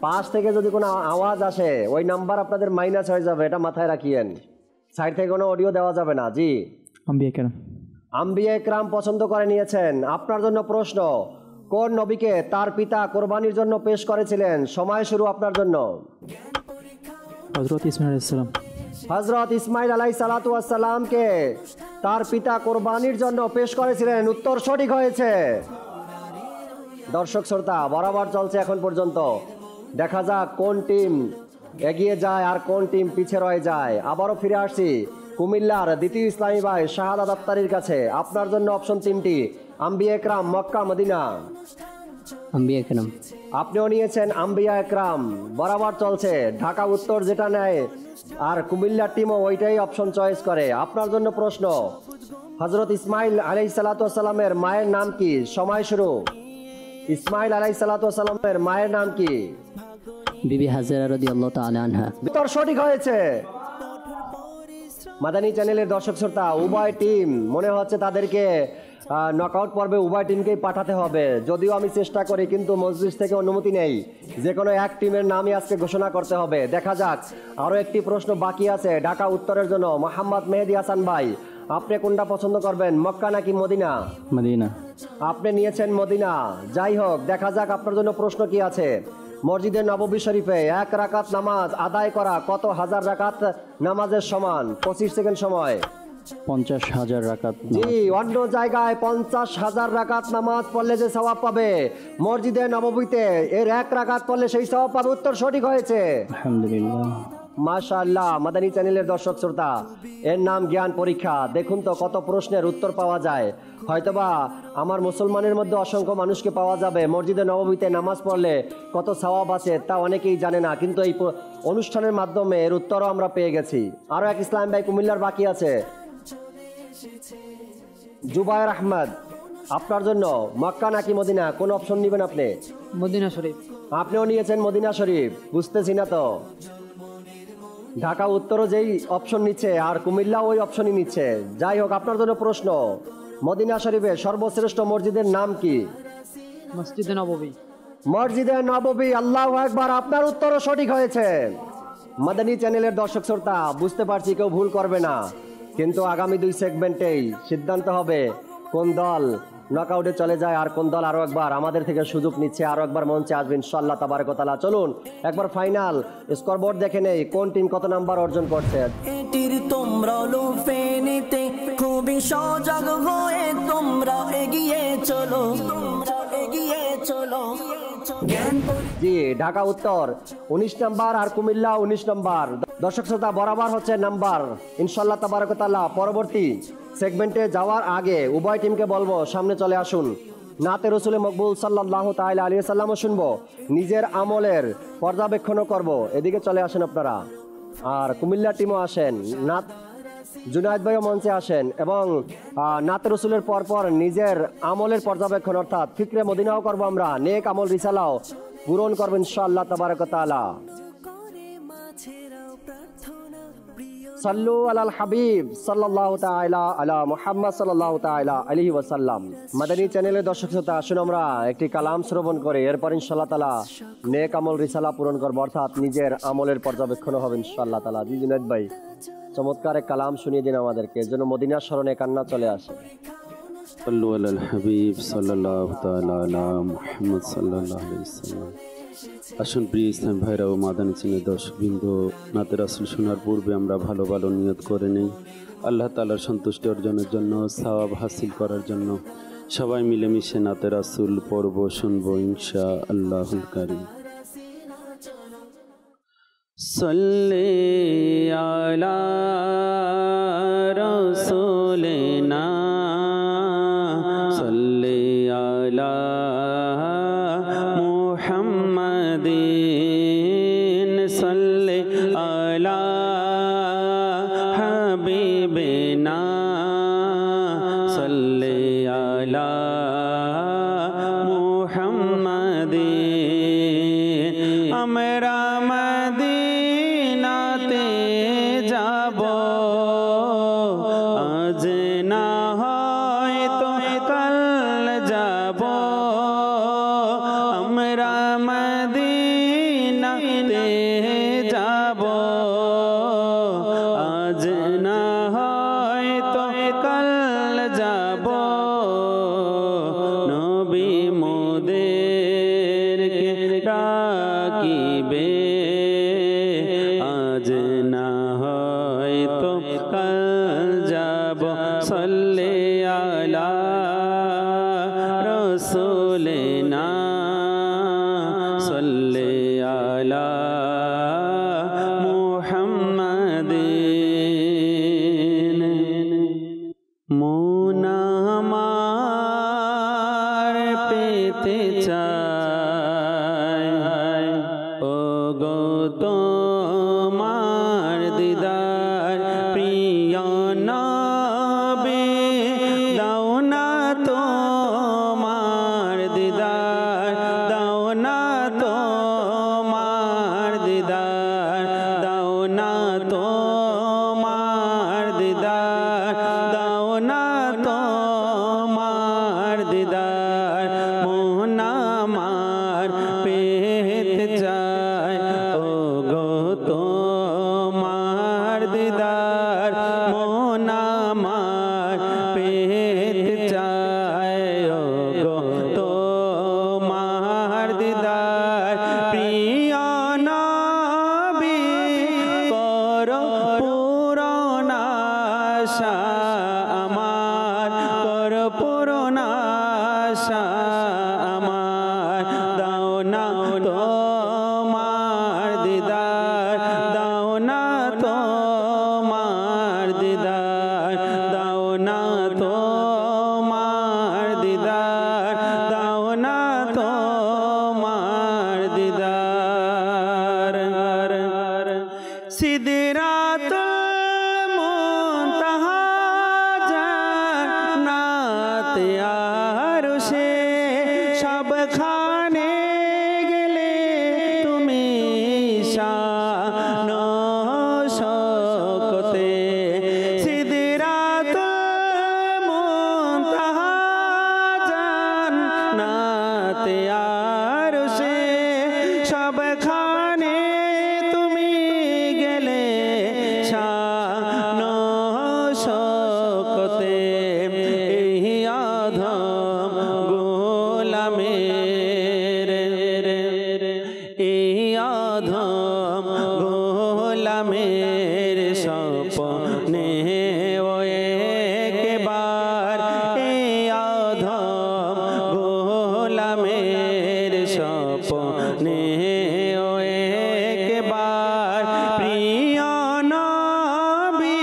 5 থেকে যদি কোনো আওয়াজ আসে ওই নাম্বার আপনাদের মাইনাস হয়ে যাবে, এটা মাথায় রাখিয়েন। সাইড থেকে কোনো অডিও দেওয়া যাবে না। জি, আম্বিয়া একরাম। আম্বিয়া একরাম পছন্দ করে নিয়েছেন। আপনার জন্য প্রশ্ন, কোন নবীকে তার পিতা কোরবানির জন্য পেশ করেছিলেন? সময় শুরু আপনার জন্য। হযরত ইসমাঈল আলাইহিস সালাম। হযরত ইসমাঈল আলাইহিস সালাতু ওয়াস সালামকে তার পিতা কোরবানির জন্য পেশ করেছিলেন। উত্তর সঠিক হয়েছে। দর্শক শ্রোতা, বরাবর চলছে এখন পর্যন্ত। দেখা যাক কোন টিম এগিয়ে যায় আর কোন টিম পিছে রয়ে যায়। আবারও ফিরে আসছি কুমিল্লার দ্বিতীয় ইসলামী ভাই শাহাদাত আফতারীর কাছে। আপনার জন্য অপশন 3টি। আম্বিয়া একরাম, মক্কা, মদিনা। আম্বিয়া একরাম। আপনিও নিয়েছেন আম্বিয়া একরাম। বরাবর চলছে, ঢাকা উত্তর যেটা নেয় আর কুমিল্লার টিমও ওইটাই অপশন চয়েস করে। আপনার জন্য প্রশ্ন, হযরত ইসমাইল আলাইহিসসালামের মায়ের নাম কি? সময় শুরু। ইসমাইল আলাইহিসসালামের মায়ের নাম কি? বিবি হাজেরা রাদিয়াল্লাহু তাআলা আনহা। উত্তর সঠিক হয়েছে। মাদানী চ্যানেলের দর্শক শ্রোতা, উভয় টিম মনে হচ্ছে তাদেরকে নকআউট পর্বে উভয় টিমকেই পাঠাতে হবে। যদিও আমি চেষ্টা করি, কিন্তু মজলিস থেকে অনুমতি নেই। যে কোনো এক টিমের নামই আজকে ঘোষণা করতে হবে। দেখা যাক, আরও একটি প্রশ্ন বাকি আছে ঢাকা উত্তরের জন্য। মোহাম্মদ মেহেদী হাসান ভাই, আপনি কোনটা পছন্দ করবেন, মক্কা নাকি মদিনা? মদিনা। আপনি নিয়েছেন মদিনা। যাই হোক, দেখা যাক আপনার জন্য প্রশ্ন কি আছে। মসজিদে নববী শরীফে 1 রাকাত নামাজ আদায় করা কত হাজার রাকাত নামাজের সমান? 25 সেকেন্ড সময়। 50,000 রাকাত। জি, অন্য জায়গায় 50,000 রাকাত নামাজ পড়লে যে সওয়াব পাবে, মসজিদে নববীতে এর 1 রাকাত পড়লে সেই সওয়াব পাবে। উত্তর সঠিক হয়েছে, আলহামদুলিল্লাহ। মাশাআল্লাহ। মাদানী চ্যানেলের দর্শক শ্রোতা, এর নাম জ্ঞান পরীক্ষা। দেখুন তো কত প্রশ্নের উত্তর পাওয়া যায়। হয়তোবা আমার মুসলমানের মধ্যে অসংখ্য মানুষকে পাওয়া যাবে মসজিদে নববীতে নামাজ পড়লে কত সওয়াব আছে, তা অনেকেই জানে না। কিন্তু এই অনুষ্ঠানের মাধ্যমে এর উত্তরও আমরা পেয়ে গেছি। আরও এক ইসলাম ভাই কুমিল্লার বাকি আছে। জুবায়ের আহমদ, আপনার জন্য মক্কা নাকি মদিনা, কোন অপশন নেবেন আপনি? মদিনা শরীফ। আপনিও নিয়েছেন মদিনা শরীফ। বুঝতেছি না তো, ঢাকা উত্তরও যেই অপশন নিচ্ছে আর কুমিল্লা ওই অপশনই নিচ্ছে। যাই হোক, আপনার জন্য প্রশ্ন, মদিনা শরীফের সর্বশ্রেষ্ঠ মসজিদের নাম কি? মসজিদে নববী। মসজিদে নববী। আল্লাহু আকবার। আপনার উত্তরও সঠিক হয়েছে। মাদানী চ্যানেলের দর্শক শ্রোতা, বুঝতে পারছি কেউ ভুল করবে না, কিন্তু আগামী 2 সেগমেন্টেই সিদ্ধান্ত হবে কোন দল নকআউটে চলে যায় আর কোন দল আরো একবার আমাদের থেকে সুযোগ নিচ্ছে, আরো একবার মঞ্চে আসবে ইনশাআল্লাহ তাবারক ওয়া তাআলা। চলুন একবার ফাইনাল স্কোরবোর্ড দেখে নেই, কোন টিম কত নাম্বার অর্জন করছে। এটির তোমরা লুফে নিতে খুবই সজাগ হয়ে তোমরা এগিয়ে চলো, এগিয়ে চলো। জি, ঢাকা উত্তর 19 নাম্বার আর কুমিল্লা 19 নাম্বার। দর্শক শ্রোতা, বরাবর হচ্ছে নাম্বার ইনশাআল্লাহ তাবারক ওয়া তাআলা। পরবর্তী সেগমেন্টে যাওয়ার আগে উভয় টিমকে বলবো সামনে চলে আসুন। নাতে রসুলে মকবুল সাল্লাল্লাহু তাআলা আলাইহি সাল্লামও শুনবো, নিজের আমলের পর্যবেক্ষণও করব। এদিকে চলে আসেন আপনারা। আর কুমিল্লা টিমও আসেন, নাত জুনায়েদ ভাইও মঞ্চে আসেন এবং নাতে রসুলের পরপর নিজের আমলের পর্যবেক্ষণ অর্থাৎ ফিকরে মদিনাও করবো আমরা, নেক আমল রিসালাও পূরণ করবো ইনশাআল্লাহ তাবারক ওয়া তাআলা। সাল্লু আলাল হাবিব সাল্লাল্লাহু তাআলা আলা মুহাম্মদ সাল্লাল্লাহু তাআলা আলাইহি ওয়াসাল্লাম। মাদানী চ্যানেলের দর্শক শ্রোতা, আসুন আমরা একটি কালাম শ্রবণ করে এরপর ইনশাআল্লাহ তাআলা নেক আমল রিসালা পূরণ করব, অর্থাৎ নিজের আমলের পর্যবেক্ষণ হবে ইনশাআল্লাহ তাআলা। জি জুনায়েদ ভাই, চমৎকার এক কালাম শুনিয়ে দিন আমাদেরকে, যেন মদিনার স্মরণে কান্না চলে আসে। সাল্লু আলাল হাবিব সাল্লাল্লাহু তাআলা আলা মুহাম্মদ সাল্লাল্লাহু আলাইহি ওয়াসাল্লাম। আসুন প্রিয় ইসলাম ভাইরা ও মাদানী চ্যানেলের দর্শকবৃন্দ, নাতে রাসূল শোনার পূর্বে আমরা ভালো ভালো নিয়ত করে নেই আল্লাহ তাআলার সন্তুষ্টি অর্জনের জন্য, সওয়াব হাসিল করার জন্য। সবাই মিলেমিশে নাতে রাসূল পড়ব, শুনবো ইনশাআল্লাহুল কারীম। সাল্লি আলা রাসূলিনা সাল্লি আলা মুহাম্মাদিন সাল্লি আলা হাবিবিনা সাল্লি আলা মুহাম্মাদিন। আমরা মদিনাতে যাব, আজ না হয়তো কাল যাব। আমরা মদিনাতে যাব, আজ না হয়তো কাল যাব। নবী মোদেরকে ডাকিবে, আজ না হয়তো কাল যাব। সাল্লি আলা রাসূলিনা সাল্লি আলা মুহাম্মাদিন। মন আমার পেতে চায় সবখানে গেলে তুমি শান শোকতে সিদরাতুল মুনতাহা জান্নাতে আরশে সবখানে তুমি গেলে শান শোকতে এই আধম গোলামের এই আধম গোলামের স্বপ্নে ও একবার এই আধম গোলামের স্বপ্নে ও একবার প্রিয় নবী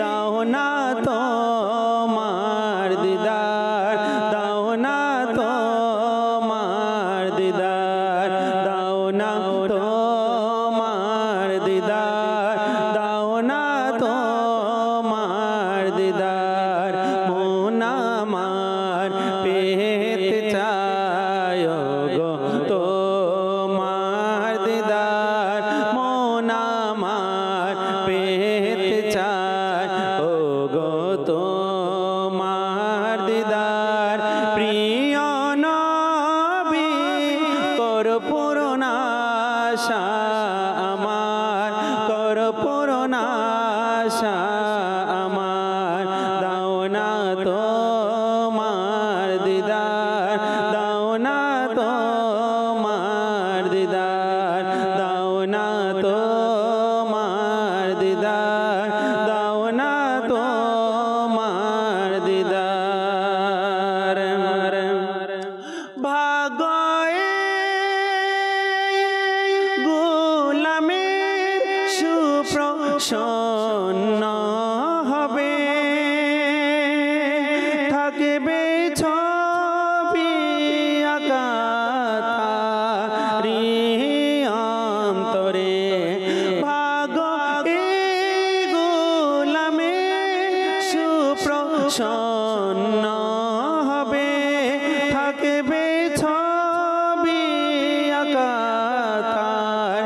দাও না তোমার দিদার দাও না তোমার দিদার দাও না তোমার দিদার দাও না তোমার দিদার মন আমার পেতে চায় গো তোমার দিদার মন আমার পেতে চায় ও গো তোমার দিদার প্রিয় নবী কর পূরণ আশা আমার কর পূরণ আশা আমার দাও না তোমার দিদার দাও না তোমার দিদার দাও না তোমার দিদার দাও না তোমার দিদার ভাগয়ে গোলামের সুপ্রসন্ন হবে থাকবে ছবি আঁকা তারি অন্তরে ভাগ গোলামের সুপ্রসন্ন হবে থাকবে ছবি আঁকা তার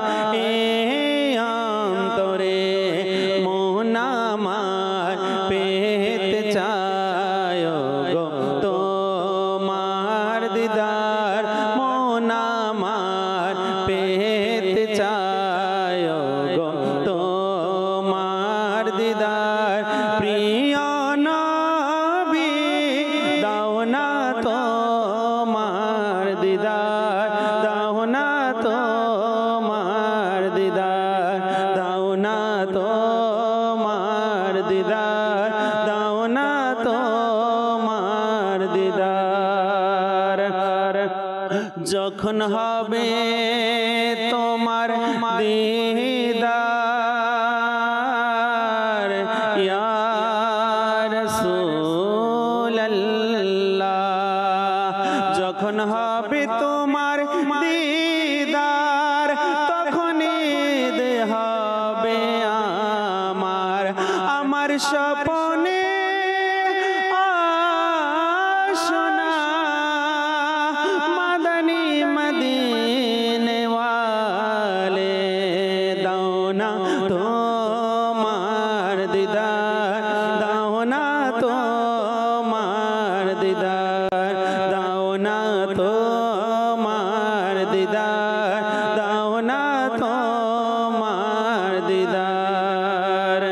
অন্তরে মন আমার পেতে চায় গো তোমার দিদার মন আমার পেতে চায় গো তোমার দিদার প্রিয় নবী দাও না তোমার দিদার দাও না তোমার দিদার দাও না তোমার দিদার দাও না তোমার দিদার যখন হবে তোমার দিদার ইয়া রাসূলুল্লাহ যখন হবে তোমার দিদার তখন ঈদ হবে আমার আমার স্বপ্নে আসনা মাদানী মদিনে ওয়ালে দাও না তোমার দিদার দাও না তোমার দিদার দাও না তোমার দিদার দাও না তোমার দিদার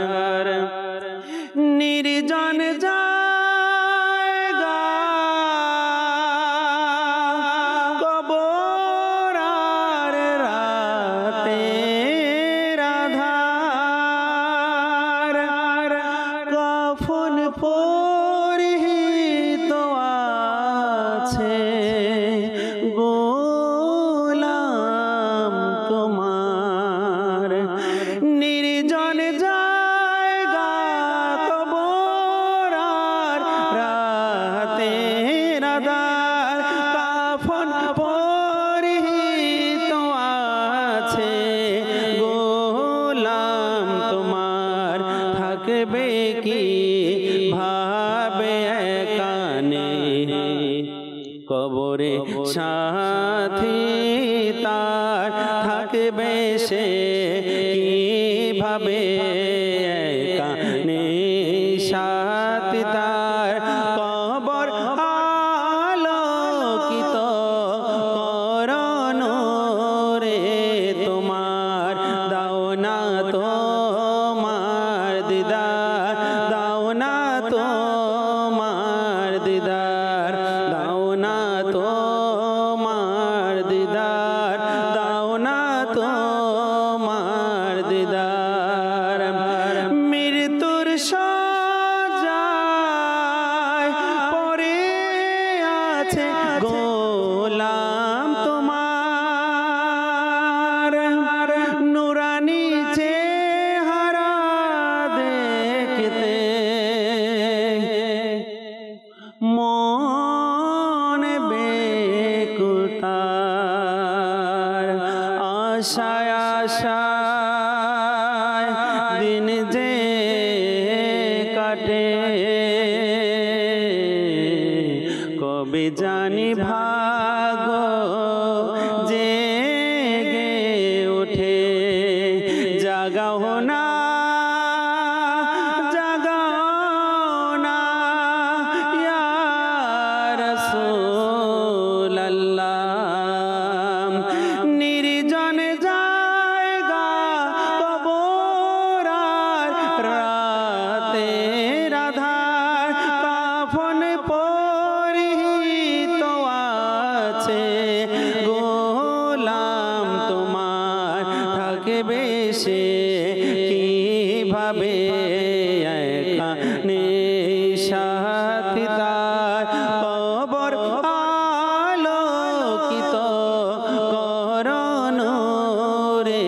সাথী তার থাকবে সে কিভাবে একা সাথী তার কবর আলোকিত করনো রে তোমার দাও না তোমার দিদার দাও না তোমার দিদার দাও না তোমার দিদার দাও না তোমার দিদার মৃত্যুর সজায় পড়ে আছে গোলাম তোমার নুরানি চেহারা দেখতে মন বেকুতার আশায় আশায় দিন যে কাটে কবে জানি ভাগ্য জেগে ওঠে জাগাও না জাগাও না ইয়া রাসূলুল্লাহ নির্জন জায়গা কবর আর রাতের আধার কাফন পরিহিত আছে গোলাম তোমার থাকবে সে কিভাবে একা সাথী তার কবর আলোকিত করনো রে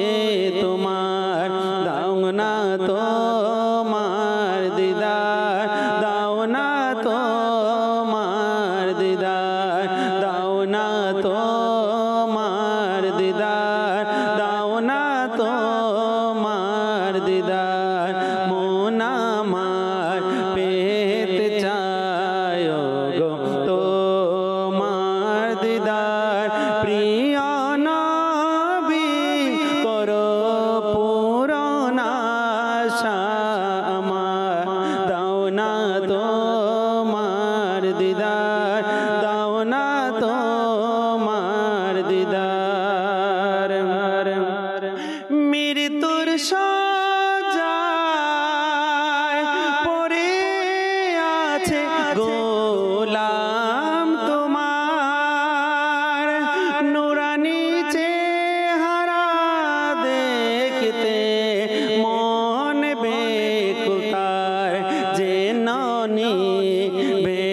তোমার দাও না তোমার দিদার দাও না তোমার দিদার দাও না তোমার দিদার দাও না তোমার দিদার মন আমার পেতে চায় গো তোমার দিদার প্রিয় নবী করো পূরণ আশা আমার দাও না তোমার দিদার দাও না তোমার দিদার মৃত্যুর সজায় পড়ে আছে গোলাম তোমার নুরানি চেহারা দেখতে মন বেকুতার যে নিভে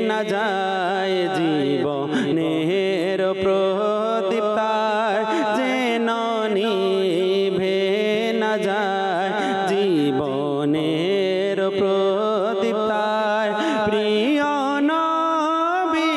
না যায় জীবনের প্রদীপ তার যে নিভে না যায় জীবনের প্রদীপ তার প্রিয় নবী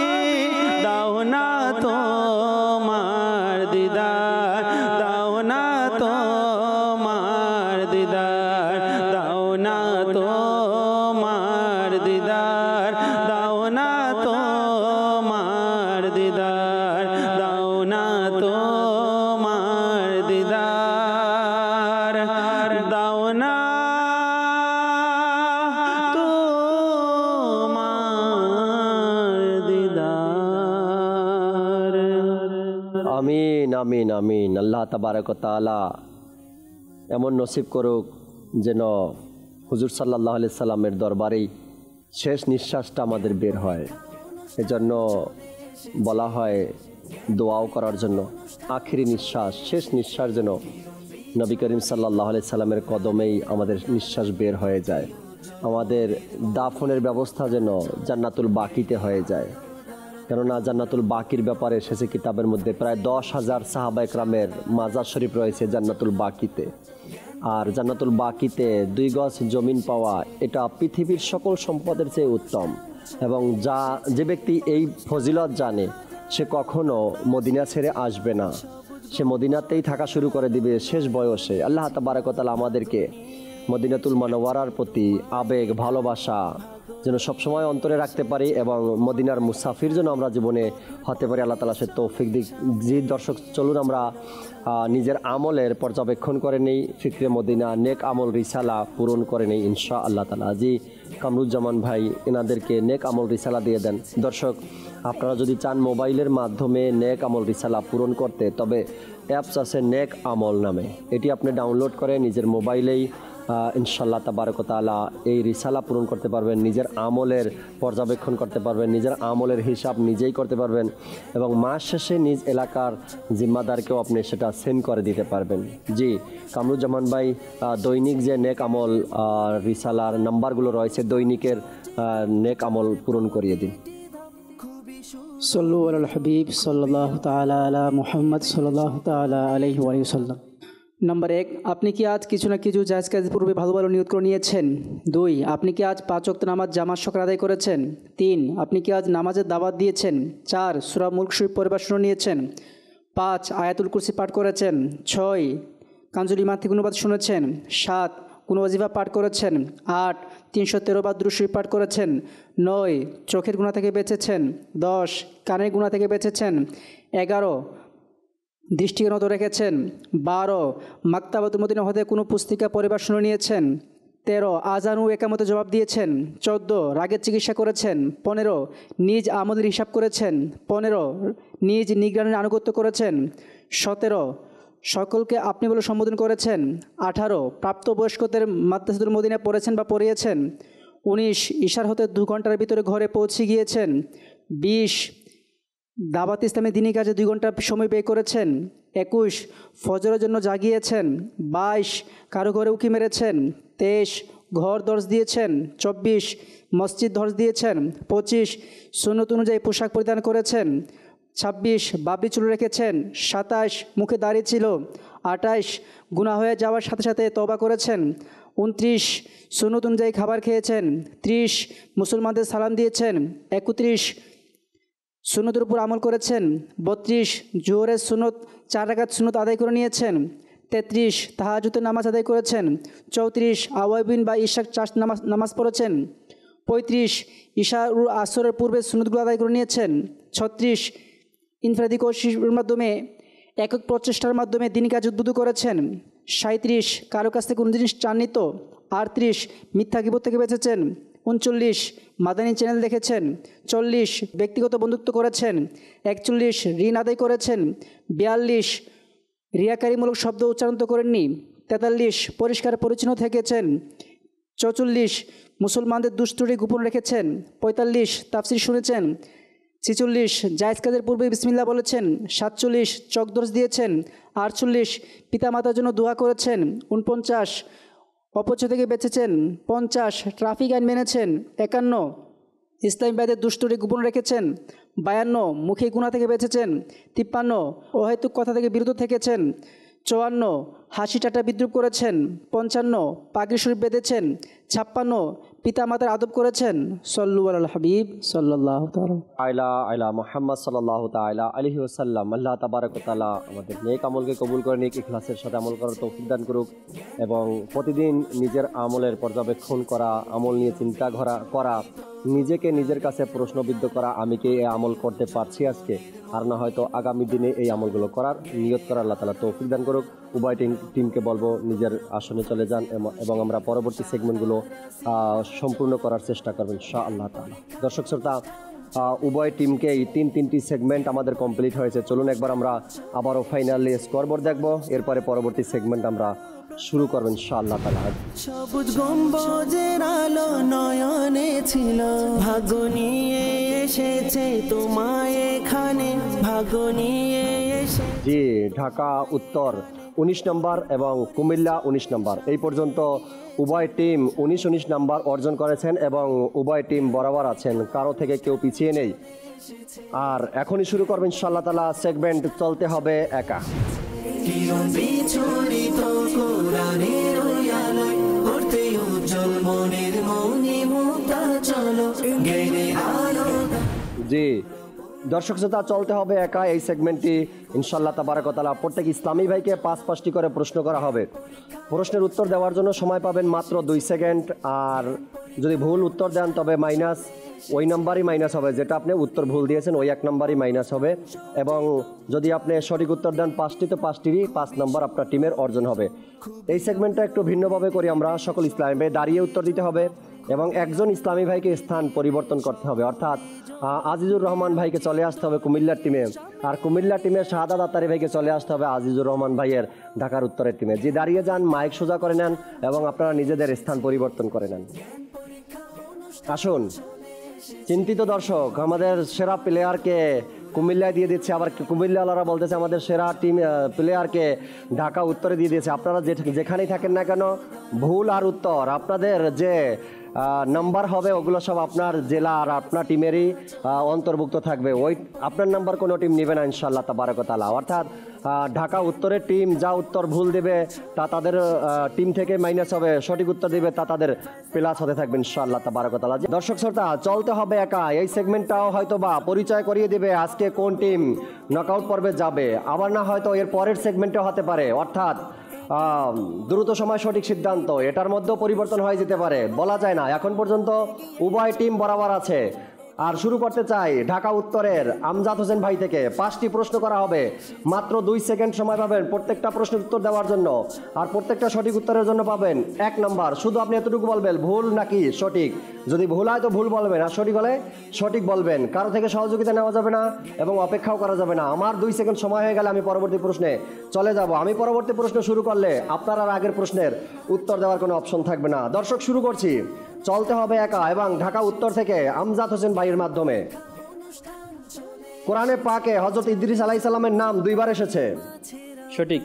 দাও না তোমার দিদার দাও না তোমার দিদার দাও না তোমার দিদার দাও না তোমার দিদার দাও না তোমার দিদার দাও না তোমার দিদার আমিন আমিন আমিন। আল্লাহ তাবারক ওয়া তাআলা এমন নসিব করুক যেন হুজুর সাল্লাল্লাহু আলাইহি সাল্লামের দরবারেই শেষ নিঃশ্বাসটা আমাদের বের হয়। এজন্য বলা হয় দোয়াও করার জন্য আখিরি নিঃশ্বাস শেষ নিঃশ্বাস যেন নবী করিম সাল্লাল্লাহু আলাইহি সাল্লামের কদমেই আমাদের নিঃশ্বাস বের হয়ে যায়। আমাদের দাফনের ব্যবস্থা যেন জান্নাতুল বাকিতে হয়ে যায়। কেননা জান্নাতুল বাকির ব্যাপারে এসেছে কিতাবের মধ্যে প্রায় 10,000 সাহাবা একরামের মাজার শরীফ রয়েছে জান্নাতুল বাকিতে। আর জান্নাতুল বাকিতে 2 গজ জমিন পাওয়া এটা পৃথিবীর সকল সম্পদের চেয়ে উত্তম। এবং যে ব্যক্তি এই ফজিলত জানে সে কখনো মদিনা ছেড়ে আসবে না, সে মদিনাতেই থাকা শুরু করে দিবে শেষ বয়সে। আল্লাহ তাবারক ওয়া তাআলা আমাদেরকে মদিনাতুল মুনাওয়ারার প্রতি আবেগ ভালোবাসা যেন সবসময় অন্তরে রাখতে পারি এবং মদিনার মুসাফির যেন আমরা জীবনে হতে পারি। আল্লাহ তাআলা সে তৌফিক দিক। জি দর্শক, চলুন আমরা নিজের আমলের পর্যবেক্ষণ করে নেই, ফিকরে মদিনা নেক আমল রিসালা পূরণ করে নেই ইনশাআল্লাহ তাআলা। জি কামরুজ্জামান ভাই এনাদেরকে নেক আমল রিসালা দিয়ে দেন। দর্শক, আপনারা যদি চান মোবাইলের মাধ্যমে নেক আমল রিসালা পূরণ করতে, তবে অ্যাপস আছে নেক আমল নামে, এটি আপনি ডাউনলোড করে নিজের মোবাইলেই ইনশাআল্লাহ তাবারক ওয়া তাআলা এই রিসালা পূরণ করতে পারবেন, নিজের আমলের পর্যবেক্ষণ করতে পারবেন, নিজের আমলের হিসাব নিজেই করতে পারবেন এবং মাস শেষে নিজ এলাকার জিম্মাদারকেও আপনি সেটা সেন্ড করে দিতে পারবেন। জি কামরুজ্জামান ভাই, দৈনিক যে নেক আমল রিসালার নাম্বারগুলো রয়েছে, দৈনিকের নেক আমল পূরণ করিয়ে দিন। সল্লু আলাল হাবিব সাল্লাল্লাহু তাআলা আলা মুহাম্মদ সাল্লাল্লাহু তাআলা আলাইহি ওয়া সাল্লাম। নাম্বার 1, আপনি কি আজ কিছু না কিছু জায়েজ কাজের পূর্বে ভালো ভালো নিয়ত করে নিয়েছেন? 2, আপনি কি আজ 5 ওয়াক্ত নামাজ জামাত সহকারে আদায় করেছেন? 3, আপনি কি আজ নামাজের দাওয়াত দিয়েছেন? 4, সূরা মুলক শরীফ পড়বার শুনে নিয়েছেন? 5, আয়াতুল কুরসি পাঠ করেছেন? 6, কানজুল ইমান থেকে অনুবাদ শুনেছেন? 7, কোন ওয়াজিফা পাঠ করেছেন? 8, 313 বার দুরূদ শরীফ পাঠ করেছেন? 9, চোখের গুনাহ থেকে বেঁচেছেন? 10, কানের গুনাহ থেকে বেঁচেছেন? 11, দৃষ্টিকে নজর রেখেছেন? 12, মাকতাবাতুল মদিনা হতে কোনো পুস্তিকা পড়বার শুনে নিয়েছেন? 13, আজান ও একামতে জবাব দিয়েছেন? 14, রাগের চিকিৎসা করেছেন? 15, নিজ আমলের হিসাব করেছেন? 15, নিজ নিগরানের আনুগত্য করেছেন? 17, সকলকে আপনি বলে সম্বোধন করেছেন? 18, প্রাপ্তবয়স্কদের মাদ্রাসাতুল মদিনা পড়েছেন বা পড়িয়েছেন? 19, ইশার হতে 2 ঘন্টার ভিতরে ঘরে পৌঁছে গিয়েছেন? 20, দাওয়াত ইসলামী দিনী কাজে 2 ঘন্টা সময় ব্যয় করেছেন? 21, ফজরের জন্য জাগিয়েছেন? 22, কারো ঘরে উকি মেরেছেন? 23, ঘর দর্জ দিয়েছেন? 24, মসজিদ দর্জ দিয়েছেন? 25, সুন্নত অনুযায়ী পোশাক পরিধান করেছেন? 26, বাবরি চুল রেখেছেন? 27, মুখে দাড়ি ছিল? 28, গুনাহ হয়ে যাওয়ার সাথে সাথে তওবা করেছেন? 29, সুন্নত অনুযায়ী খাবার খেয়েছেন? 30, মুসলমানদের সালাম দিয়েছেন? 31, সুন্নতের উপর আমল করেছেন? 32, জোহরের সুন্নত 4 রাকাত সুন্নত আদায় করে নিয়েছেন? 33, তাহাজ্জুদের নামাজ আদায় করেছেন? 34, আওয়াবিন বা ইশাক নামাজ পড়েছেন? 35, ইশা ও আসরের পূর্বে সুন্নতগুলো আদায় করে নিয়েছেন? 36, ইনফরাদি কোশিশের মাধ্যমে একক প্রচেষ্টার মাধ্যমে দিনী কাজ উদ্বুদ্ধ করেছেন? 37, কারো কাছ থেকে কোনো জিনিস চাননি তো? 38, মিথ্যা গীবত থেকে বেঁচেছেন? 39, মাদানী চ্যানেল দেখেছেন? 40, ব্যক্তিগত বন্ধুত্ব করেছেন? 41, ঋণ আদায় করেছেন? 42, রিয়াকারিমূলক শব্দ উচ্চারণ তো করেননি? 43, পরিষ্কার পরিচ্ছন্ন থেকেছেন? 44, মুসলমানদের দুষ্টুটি গোপন রেখেছেন? 45, তাফসির শুনেছেন? 46, জায়েজ কাজের পূর্বে বিসমিল্লাহ বলেছেন? 47, চক দর্জ দিয়েছেন? 48, পিতামাতার জন্য দোয়া করেছেন? 49, অপচয় থেকে বেঁচেছেন? 50, ট্রাফিক আইন মেনেছেন? 51, ইসলামী ব্যাদের দুষ্টুটি গোপন রেখেছেন? 52, মুখে গুনাহ থেকে বেঁচেছেন? 53, অহেতুক কথা থেকে বিরত থেকেছেন? 54, হাসি ঠাট্টা বিদ্রুপ করেছেন? 55, পাগড়ি শরীফ বেঁধেছেন? 56, পিতামাতার আদব করেছেন? সল্লু আলাল হাবিব সাল্লাল্লাহু আলা মুহাম্মদ সাল্লাল্লাহু তাআলা আলাইহি ওয়াসাল্লাম। আল্লাহ তাবারক ওয়া তাআলা আমাদের নেক আমলকে কবুল করে নিক, ইখলাসের সাথে আমল করার তৌফিক দান করুক এবং প্রতিদিন নিজের আমলের পর্যবেক্ষণ করা, আমল নিয়ে চিন্তা করা, নিজেকে নিজের কাছে প্রশ্নবিদ্ধ করা, আমি কি এই আমল করতে পারছি আজকে, আর না হয়তো আগামী দিনে এই আমলগুলো করার নিয়ত করা। আল্লাহ তাআলা তৌফিক দান করুক। উভয় টিমকে বলবো নিজের আসনে চলে যান এবং আমরা পরবর্তী সেগমেন্টগুলো সম্পূর্ণ করার চেষ্টা করবেন ইনশাআল্লাহ তাআলা। দর্শক শ্রোতা, উভয় টিমকে এই 3টি সেগমেন্ট আমাদের কমপ্লিট হয়েছে। চলুন একবার আমরা আবারও ফাইনালি স্কোরবোর্ড দেখবো, এরপরে পরবর্তী সেগমেন্ট আমরা শুরু করবেন ইনশাআল্লাহ তাআলা। সবুজ গম্বুজের আলো নয়নে ছিল, ভাগ্য নিয়ে এসেছে তোমায় এখানে, ভাগ্য নিয়ে এসে। জি, ঢাকা উত্তর 19 নম্বর এবং কুমিল্লা 19 নম্বর, এই পর্যন্ত উভয় টিম 19 নাম্বার অর্জন করেছেন এবং উভয় টিম বরাবর আছেন, কারো থেকে কেউ পিছিয়ে নেই। আর এখনই শুরু করবেন ইনশাআল্লাহ তাআলা, সেগমেন্ট চলতে হবে একা। কিরণ বিছড়িত কোরআনের আলোয়, করতে উজ্জ্বল মনের মনি মুক্তা চলো জ্ঞানের আলো। জি দর্শক শ্রোতা, চলতে হবে একা এই সেগমেন্টটি ইনশাআল্লাহ তাবারাক ওয়া তাআলা প্রত্যেক ইসলামী ভাইকে 5-5টি করে প্রশ্ন করা হবে। প্রশ্নের উত্তর দেওয়ার জন্য সময় পাবেন মাত্র 2 সেকেন্ড। আর যদি ভুল উত্তর দেন তবে মাইনাস ওই নাম্বারই মাইনাস হবে, যেটা আপনি উত্তর ভুল দিয়েছেন ওই 1 নাম্বারই মাইনাস হবে। এবং যদি আপনি সঠিক উত্তর দেন 5টি তো 5টিরই 5 নম্বর আপনার টিমের অর্জন হবে। এই সেগমেন্টটা একটু ভিন্নভাবে করি আমরা। সকল ইসলামী ভাই দাঁড়িয়ে উত্তর দিতে হবে এবং একজন ইসলামী ভাইকে স্থান পরিবর্তন করতে হবে, অর্থাৎ আজিজুর রহমান ভাইকে চলে আসতে হবে কুমিল্লার টিমে, আর কুমিল্লা টিমের শাহাদাত আত্তারি ভাইকে চলে আসতে হবে আজিজুর রহমান ভাইয়ের ঢাকার উত্তরের টিমে। যে দাঁড়িয়ে যান, মাইক সোজা করে নেন এবং আপনারা নিজেদের স্থান পরিবর্তন করে নেন। আসুন, চিন্তিত দর্শক, আমাদের সেরা প্লেয়ারকে কুমিল্লায় দিয়ে দিচ্ছে, আবার কুমিল্লাওয়ালারা বলতেছে আমাদের সেরা টিম প্লেয়ারকে ঢাকা উত্তরে দিয়ে দিয়েছে। আপনারা যেখানেই থাকেন না কেন, ভুল আর উত্তর আপনাদের যে নাম্বার হবে ওগুলো সব আপনার জেলা আর আপনার টিমেরই অন্তর্ভুক্ত থাকবে। ওই আপনার নাম্বার কোনো টিম নেবে না ইনশাআল্লাহ তাবারাক ওয়া তাআলা। অর্থাৎ ঢাকা উত্তরের টিম যা উত্তর ভুল দেবে তা তাদের টিম থেকে মাইনাস হবে, সঠিক উত্তর দেবে তা তাদের প্লাস হতে থাকবে ইনশাআল্লাহ তাবারাক ওয়া তাআলা। দর্শক শ্রোতা, চলতে হবে একা এই সেগমেন্টটাও হয়তো বা পরিচয় করিয়ে দেবে আজকে কোন টিম নকআউট পর্বে যাবে, আবার না হয়তো এর পরের সেগমেন্টও হতে পারে। অর্থাৎ দ্রুত সময় সঠিক সিদ্ধান্ত, এটার মধ্যেও পরিবর্তন হয়ে যেতে পারে, বলা যায় না। এখন পর্যন্ত উভয় টিম বরাবর আছে। আর শুরু করতে চাই ঢাকা উত্তরের আমজাদ হোসেন ভাই থেকে। 5টি প্রশ্ন করা হবে, মাত্র 2 সেকেন্ড সময় পাবেন প্রত্যেকটা প্রশ্নের উত্তর দেওয়ার জন্য, আর প্রত্যেকটা সঠিক উত্তরের জন্য পাবেন 1 নাম্বার। শুধু আপনি এতটুকু বলবেন ভুল নাকি সঠিক, যদি ভুল হয় তো ভুল বলবেন, আর সঠিক হলে সঠিক বলবেন। কারো থেকে সহযোগিতা নেওয়া যাবে না এবং অপেক্ষাও করা যাবে না। আমার 2 সেকেন্ড সময় হয়ে গেলে আমি পরবর্তী প্রশ্নে চলে যাব। আমি পরবর্তী প্রশ্ন শুরু করলে আপনার আর আগের প্রশ্নের উত্তর দেওয়ার কোনো অপশন থাকবে না। দর্শক, শুরু করছি। চলতে হবে একা এবং ঢাকা উত্তর থেকে আমজাদ হোসেন ভাইয়ের মাধ্যমে। কোরআনে পাকে হযরত ইদ্রিস আলাইহিস সালামের নাম 2 বার এসেছে। সঠিক।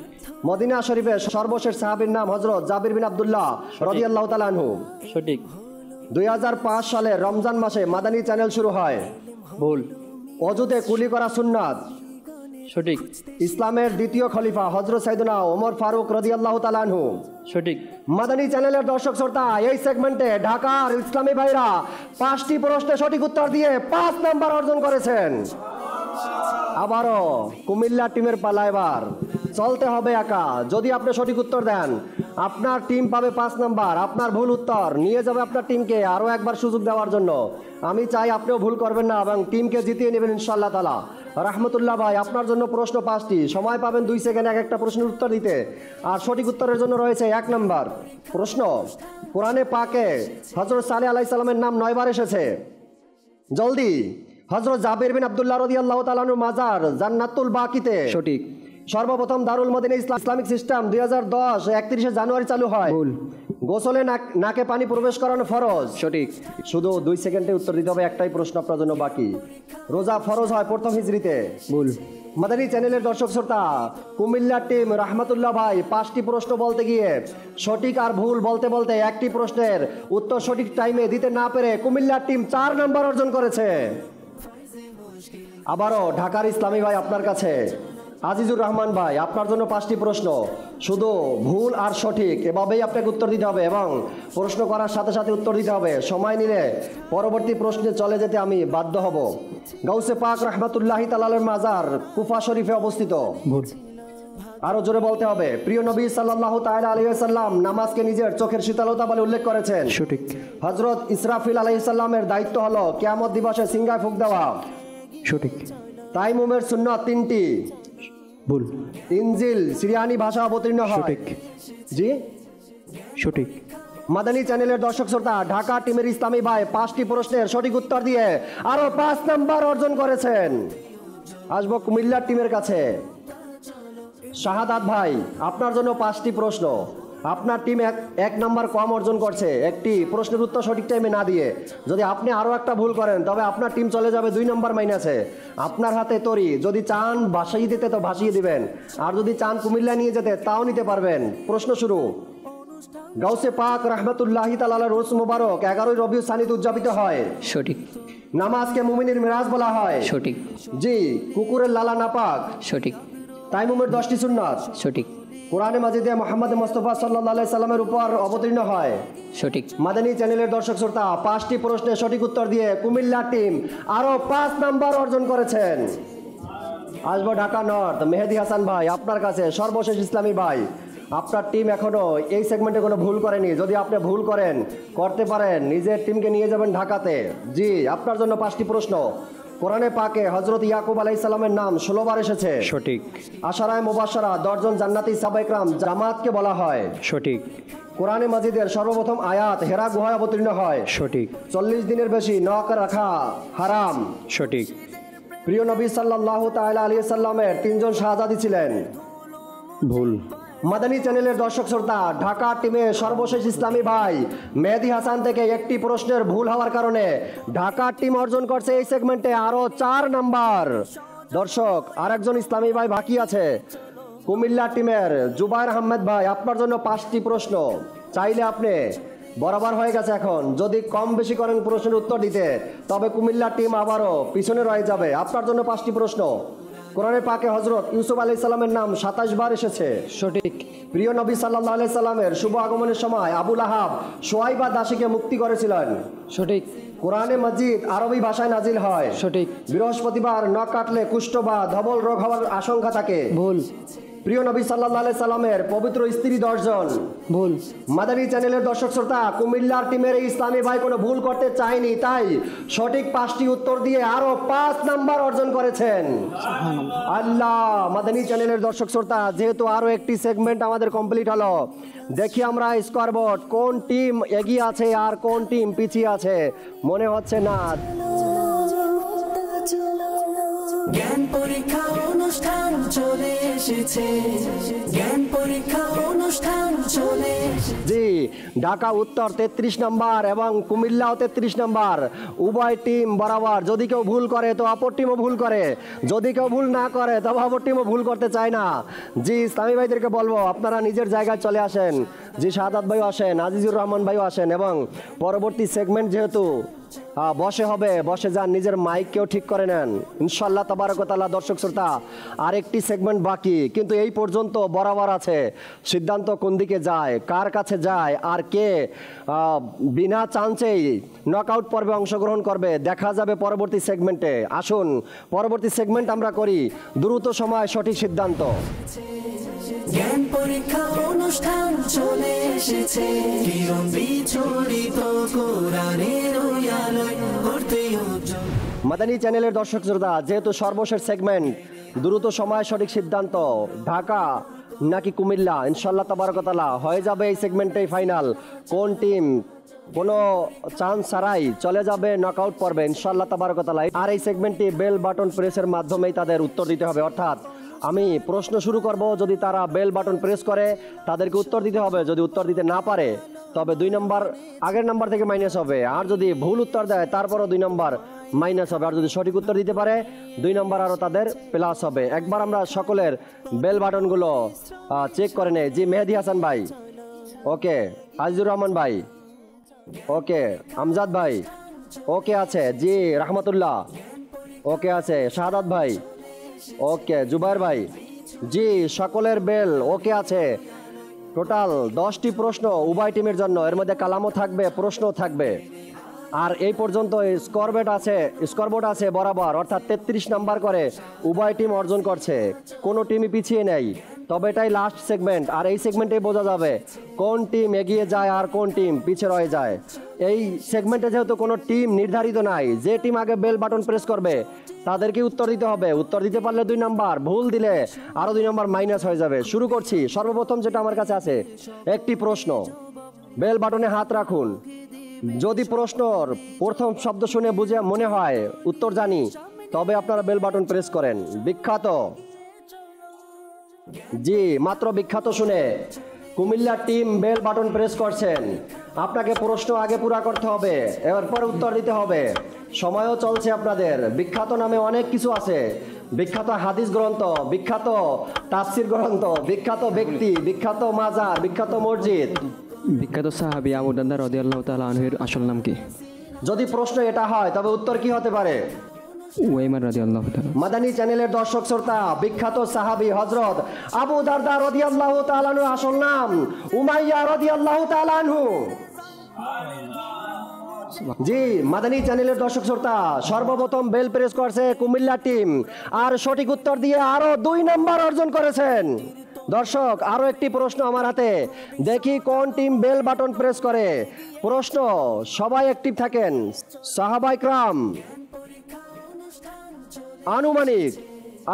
মদিনা শরীফে সর্বশেষ সাহাবীর নাম হযরত জাবির বিন আব্দুল্লাহ রাদিয়াল্লাহু তাআলা আনহু। সঠিক। 2005 সালে রমজান মাসে মাদানী চ্যানেল শুরু হয়। ভুল। ওযুতে কুলি করা সুন্নাত। সঠিক। ইসলামের দ্বিতীয় খলিফা হযরত সাইয়েদনা ওমর ফারুক রাদিয়াল্লাহু তাআলা আনহু। সঠিক। মাদানী চ্যানেলের দর্শক শ্রোতা, এই সেগমেন্টে ঢাকার ইসলামী ভাইরা 5টি প্রশ্নের সঠিক উত্তর দিয়ে 5 নাম্বার অর্জন করেছেন। আবারও কুমিল্লা টিমের পালা। এবার চলতে হবে একা। যদি আপনি সঠিক উত্তর দেন আপনার টিম পাবে 5 নাম্বার, আপনার ভুল উত্তর নিয়ে যাবে আপনার টিমকে আরও একবার সুযোগ দেওয়ার জন্য। আমি চাই আপনিও ভুল করবেন না এবং টিমকে জিতিয়ে নেবেন ইনশাআল্লাহ তাআলা। রাহমাতুল্লাহ ভাই, আপনার জন্য প্রশ্ন 5টি, সময় পাবেন 2 সেকেন্ড এক একটা প্রশ্নের উত্তর দিতে। আর সঠিক উত্তরের জন্য রয়েছে 1 নাম্বার প্রশ্ন। কোরআনে পাকে হযরত সালেহ আলাইহিস সালামের নাম 9 বার এসেছে। জলদি। হযরত জাবির বিন আব্দুল্লাহ রাদিয়াল্লাহু তাআলা আনহু মাজার জান্নাতুল বাকিতে। সঠিক। সর্বপ্রথম দারুল মদিনা ইসলামিক সিস্টেম 2010 31 জানুয়ারি চালু হয়। ভুল। গোসলে নাকে পানি প্রবেশ করানো ফরজ। সঠিক। শুধু 2 সেকেন্ডে উত্তর দিতে হবে, একটাই প্রশ্ন আপনার জন্য বাকি। রোজা ফরজ হয় প্রথম হিজরিতে। ভুল। মাদানী চ্যানেলের দর্শক শ্রোতা, কুমিল্লার টিম রাহমাতুল্লাহ ভাই 5টি প্রশ্ন বলতে গিয়ে সঠিক আর ভুল বলতে বলতে একটি প্রশ্নের উত্তর সঠিক টাইমে দিতে না পেরে কুমিল্লার টিম 4 নাম্বার অর্জন করেছে। আবারও ঢাকার ইসলামী ভাই আপনার কাছে। আজিজুর রহমান ভাই, আপনার জন্য 5টি প্রশ্ন, শুধু ভুল আর সঠিক এভাবেই আপনাকে উত্তর দিতে হবে এবং প্রশ্ন করার সাথে সাথে উত্তর দিতে হবে। সময় নিলে পরবর্তী প্রশ্নে চলে যেতে আমি বাধ্য হব। গাউসে পাক রাহমাতুল্লাহি তাআলার মাজার কুফা শরীফে অবস্থিত। ভুল। আরো জোরে বলতে হবে। প্রিয় নবী সাল্লাল্লাহু তাআলা আলাইহি ওয়াসাল্লাম নামাজকে নিজের চোখের শীতলতা বলে উল্লেখ করেছেন। সঠিক। হযরত ইসরাফিল আলাইহিস সালামের দায়িত্ব হলো কিয়ামত দিবসে সিংহায় ফুঁক দেওয়া। সঠিক। তাইমুমের সুন্নাত 3টি। ভুল। ইনজিল সিরিয়ানি ভাষা অবতীর্ণ হয়। সঠিক। জি সঠিক। মাদানী চ্যানেলের দর্শক শ্রোতা, ঢাকা টিমের ইসলামী ভাই 5টি প্রশ্নের সঠিক উত্তর দিয়ে আরো 5 নাম্বার অর্জন করেছেন। আসবো কুমিল্লার টিমের কাছে। শাহাদাত ভাই, আপনার জন্য 5টি প্রশ্ন। আপনার টিম 1 নাম্বার কম অর্জন করছে একটি প্রশ্নের উত্তর সঠিক টাইমে না দিয়ে। যদি আপনি আরও একটা ভুল করেন তবে আপনার টিম চলে যাবে 2 নাম্বার মাইনাসে। আপনার হাতে তরি, যদি চান ভাসিয়ে দিতে তো ভাসিয়ে দিবেন, আর যদি চান কুমিল্লা নিয়ে যেতে তাও নিতে পারবেন। প্রশ্ন শুরু। গাউসে পাক রাহমাতুল্লাহি তাআলা রোজ মুবারক 11 রবিউল সানিতে উদযাপিত হয়। সঠিক। নামাজকে মুমিনের মিরাজ বলা হয়। সঠিক। জি। কুকুরের লালা নাপাক। সঠিক। তাইমুমের 10টি সুন্নাত। সঠিক। কোরআনে মাজিদে মুহাম্মদ মুস্তাফা সাল্লাল্লাহু আলাইহি সাল্লামের উপর অবতীর্ণ হয়। সঠিক। মাদানী চ্যানেলের দর্শক শ্রোতা 5টি প্রশ্নের সঠিক উত্তর দিয়ে কুমিল্লা টিম আরো 5 নাম্বার অর্জন করেছেন। আসবো ঢাকা নর্থ, মেহেদি হাসান ভাই আপনার কাছে। সর্বশেষ ইসলামী ভাই, আপনার টিম এখনো এই সেগমেন্টে কোনো ভুল করেনি। যদি আপনি ভুল করতে পারেন নিজের টিমকে নিয়ে যাবেন ঢাকাতে। জি, আপনার জন্য 5টি প্রশ্ন। কোরআনে পাকে হযরত ইয়াকুব আলাইহিস সালামের নাম 16 বার এসেছে। সঠিক। আশারায়ে মুবাশশারা 10 জন জান্নাতি সাহাবায়ে কেরাম জামাতকে বলা হয়। সঠিক। কোরআনে মাজিদের সর্বপ্রথম আয়াত হেরা গুহায় অবতীর্ণ হয়। সঠিক। 40 দিনের বেশি নখ রাখা হারাম। সঠিক। প্রিয় নবী সাল্লাল্লাহু তাআলা আলাইহি সাল্লামের 3 জন শাহজাদী ছিলেন। ভুল। মাদানী চ্যানেলের দর্শক শ্রোতা, ঢাকা টিমে সর্বশেষ ইসলামী ভাই মেহেদি হাসান থেকে একটি প্রশ্নের ভুল হওয়ার কারণে ঢাকা টিম অর্জন করছে এই সেগমেন্টে আরো 4 নাম্বার। দর্শক, আরেকজন ইসলামী ভাই বাকি আছে। কুমিল্লা টিমের জুবায়ের আহমেদ ভাই, আপনার জন্য 5টি প্রশ্ন। চাইলে আপনি বরাবর হয়ে গেছে এখন, যদি কম বেশি করেন প্রশ্নের উত্তর দিতে, তবে কুমিল্লা টিম আবারও পিছনে রয়ে যাবে। আপনার জন্য 5টি প্রশ্ন। কোরআনে পাকে হযরত ইউসুফ আলাইহিস সালামের নাম 27 বার এসেছে। সঠিক। প্রিয় নবী সাল্লাল্লাহু আলাইহি সাল্লামের শুভ আগমনের সময় আবু লাহাব শুয়াইবা দাসীকে মুক্তি করেছিলেন। সঠিক। কোরআনে মাজিদ আরবি ভাষায় নাজিল হয়। সঠিক। বৃহস্পতিবার নখ কাটলে কুষ্ঠ বা ধবল রোগ হওয়ার আশঙ্কা থাকে। ভুল। প্রিয় নবী সাল্লাল্লাহু আলাইহি সাল্লামের পবিত্র স্ত্রী 10 জন। ভুল। মাদানী চ্যানেলের দর্শক শ্রোতা, কুমিল্লার টিমের এই ইসলামী ভাই কোনো ভুল করতে চায়নি, তাই সঠিক 5টি উত্তর দিয়ে আরো 5 নাম্বার অর্জন করেছেন। আল্লাহ। মাদানী চ্যানেলের দর্শক শ্রোতা, যেহেতু আরো একটি সেগমেন্ট আমাদের কমপ্লিট হলো, দেখি আমরা স্কোরবোর্ড কোন টিম এগিয়ে আছে আর কোন টিম পিছিয়ে আছে। মনে হচ্ছে না। জ্ঞান পরীক্ষা অনুষ্ঠান চলে এসেছে। জ্ঞান পরীক্ষা অনুষ্ঠান চলে এসেছে। জি, ঢাকা উত্তর 33 নাম্বার এবং কুমিল্লাও 33 নাম্বার। উভয় টিম বরাবর। যদি কেউ ভুল করে তো অপর টিমও ভুল করে, যদি কেউ ভুল না করে তবে অপর টিমও ভুল করতে চায় না। জি, ইসলামী ভাইদেরকে বলবো আপনারা নিজের জায়গায় চলে আসেন। জি, শাহাদাত ভাইও আসেন, আজিজুর রহমান ভাইও আসেন, এবং পরবর্তী সেগমেন্ট যেহেতু বসে হবে, বসে যান, নিজের মাইককেও ঠিক করে নেন ইনশাআল্লাহ তাবারক ওয়া তাআলা। দর্শক শ্রোতা, আরেকটি সেগমেন্ট বাকি, কিন্তু এই পর্যন্ত বরাবর আছে। সিদ্ধান্ত কোন দিকে যায়, কার কাছে যায়, আর কে বিনা চান্সেই নকআউট পর্বে অংশগ্রহণ করবে দেখা যাবে পরবর্তী সেগমেন্টে। আসুন পরবর্তী সেগমেন্ট আমরা করি। দ্রুত সময় সঠিক সিদ্ধান্ত। জ্ঞান পরীক্ষা অনুষ্ঠান চলে এসেছে। কিরণ বিচরিত কোরআনের আলোয় করতে উজ্জ্বল। মাদানী চ্যানেলের দর্শক শ্রোতা, যেহেতু সর্বশেষ সেগমেন্ট, দ্রুত সময় সঠিক সিদ্ধান্ত। ঢাকা নাকি কুমিল্লা, ইনশাআল্লাহ তাবারক ওয়া তাআলা হয়ে যাবে এই সেগমেন্টেই ফাইনাল। কোন টিম কোনো চান্স ছাড়াই চলে যাবে নকআউট পর্বে ইনশাআল্লাহ তাবারক ওয়া তাআলা। আর এই সেগমেন্টটি বেল বাটন প্রেসের মাধ্যমেই তাদের উত্তর দিতে হবে। অর্থাৎ আমি প্রশ্ন শুরু করব, যদি তারা বেল বাটন প্রেস করে তাদেরকে উত্তর দিতে হবে। যদি উত্তর দিতে না পারে তবে 2 নম্বর আগের নাম্বার থেকে মাইনাস হবে। আর যদি ভুল উত্তর দেয় তারপরও 2 নম্বর মাইনাস হবে। আর যদি সঠিক উত্তর দিতে পারে 2 নম্বর আরও তাদের প্লাস হবে। একবার আমরা সকলের বেল বাটনগুলো চেক করে নেই। জি, মেহেদি হাসান ভাই ওকে, আজিজুর রহমান ভাই ওকে, আমজাদ ভাই ওকে আছে, জি রহমতুল্লাহ ওকে আছে, শাহাদাত ভাই ওকে, জুবায়ের ভাই জি, সকলের বেল ওকে আছে। টোটাল 10টি প্রশ্ন উভয় টিমের জন্য, এর মধ্যে কালামও থাকবে, প্রশ্নও থাকবে। আর এই পর্যন্ত স্কোরবোর্ড আছে বরাবর, অর্থাৎ 33 নাম্বার করে উভয় টিম অর্জন করছে, কোনো টিমই পিছিয়ে নেই। তবে এটাই লাস্ট সেগমেন্ট, আর এই সেগমেন্টে বোঝা যাবে কোন টিম এগিয়ে যায় আর কোন টিম পিছিয়ে রয়ে যায়। এই সেগমেন্টে যেহেতু কোনো টিম নির্ধারিত নাই, যে টিম আগে বেল বাটন প্রেস করবে তাদেরকে উত্তর দিতে হবে। উত্তর দিতে পারলে 2 নাম্বার, ভুল দিলে আরও 2 নাম্বার মাইনাস হয়ে যাবে। শুরু করছি। সর্বপ্রথম যেটা আমার কাছে আছে একটি প্রশ্ন, বেল বাটনে হাত রাখুন। যদি প্রশ্নর প্রথম শব্দ শুনে বুঝে মনে হয় উত্তর জানি, তবে আপনারা বেল বাটন প্রেস করেন। বিখ্যাত, জি মাত্র বিখ্যাত শুনে Comilla team bell button press করছেন। আপনাকে প্রশ্ন আগে পুরা করতে হবে, এরপর উত্তর দিতে হবে। সময়ও চলছে আপনাদের। বিখ্যাত নামে অনেক কিছু আছে, বিখ্যাত হাদিস গ্রন্থ, বিখ্যাত তাফসির গ্রন্থ, বিখ্যাত ব্যক্তি, বিখ্যাত মাজার, বিখ্যাত মসজিদ। বিখ্যাত সাহাবী আবু দারদা রাদিয়াল্লাহু তাআলা আনহুর আসল নাম কি? যদি প্রশ্ন এটা হয় তবে উত্তর কি হতে পারে? ওয়াইমার রাদিয়াল্লাহু তাআলা। মাদানী চ্যানেলের দর্শক শ্রোতা, বিখ্যাত সাহাবী হযরত আবু দারদা রাদিয়াল্লাহু তাআলা আনহু আসল নাম উমাইয়া রাদিয়াল্লাহু তাআলা আনহু। জি, মাদানী চ্যানেলের দর্শক শ্রোতা, সর্বপ্রথম বেল প্রেস করছে কুমিল্লা টিম, আর সঠিক উত্তর দিয়ে আরো 2 নাম্বার অর্জন করেছেন। দর্শক, আরো একটি প্রশ্ন আমার হাতে, দেখি কোন টিম বেল বাটন প্রেস করে। প্রশ্ন, সবাই অ্যাক্টিভ থাকেন। সাহাবায়ে কেরাম আনুমানিক,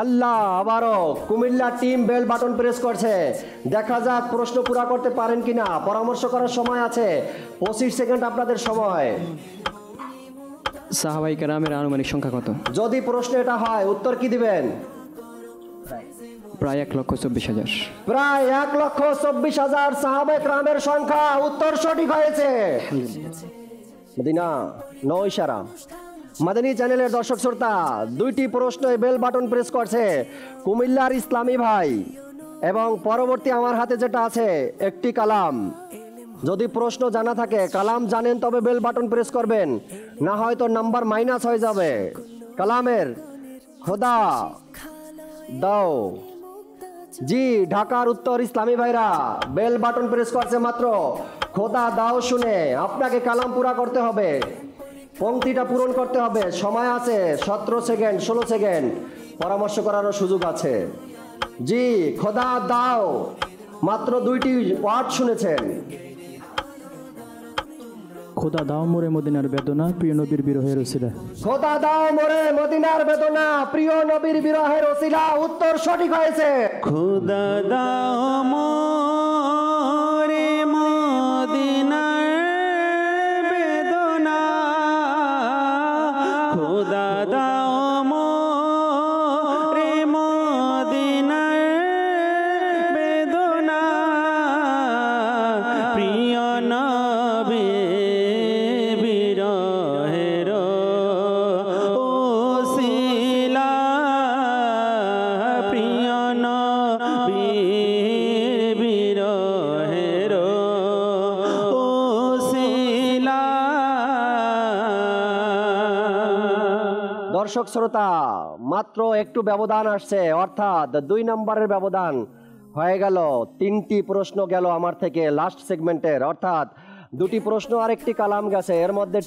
আল্লাহ, আবারও Comilla team bell button press করছে। দেখা যাক প্রশ্ন পুরা করতে পারেন কিনা। পরামর্শ করার সময় আছে 25 সেকেন্ড আপনাদের সময়। সাহাবায়ে কেরামের আনুমানিক সংখ্যা কত? যদি প্রশ্ন এটা হয়, উত্তর কি দিবেন? প্রায় 1,24,000। প্রায় 1,24,000 সাহাবায়ে কেরামের সংখ্যা। উত্তর সঠিক হয়েছে। মদিনা নো ইশারা। মাদানী চ্যানেলের দর্শক শ্রোতা, 2টি প্রশ্ন বেল বাটন প্রেস করছে কুমিল্লার ইসলামী ভাই, এবং পরবর্তী আমার হাতে যেটা আছে একটি কালাম। যদি প্রশ্ন জানা থাকে, কালাম জানেন তবে বেল বাটন প্রেস করবেন, না হয়তো নাম্বার মাইনাস হয়ে যাবে। কালামের খোদা দাও। জি, ঢাকার উত্তর ইসলামী ভাইরা বেল বাটন প্রেস করছে মাত্র। খোদা দাও শুনে আপনাকে কালাম পুরা করতে হবে, পংক্তিটা পূরণ করতে হবে। সময় আছে 17 সেকেন্ড, 16 সেকেন্ড। পরামর্শ করারও সুযোগ আছে। জি, খোদা দাও, মাত্র 2টি ওয়ার্ড শুনেছেন। খোদা দাও মোরে মদিনার বেদনা, প্রিয় নবীর বিরহের ওসিলা। খোদা দাও মোরে মদিনার বেদনা, প্রিয় নবীর বিরহের ওসিলা। উত্তর সঠিক হয়েছে। খোদা দাও মোরে মদিনার বেদনা, খোদা দাও মোরে মদিনার বেদনা, প্রিয় নবী বিরহের ওসিলা, প্রিয় নবী বিরহের ওসিলা। দর্শক শ্রোতা, মাত্র একটু ব্যবধান আসছে, অর্থাৎ 2 নম্বরের ব্যবধান হয়ে গেল। 3টি প্রশ্ন গেল আমার থেকে লাস্ট সেগমেন্টের, অর্থাৎ 2টি প্রশ্ন আর একটি কালাম গেছে। এর মধ্যে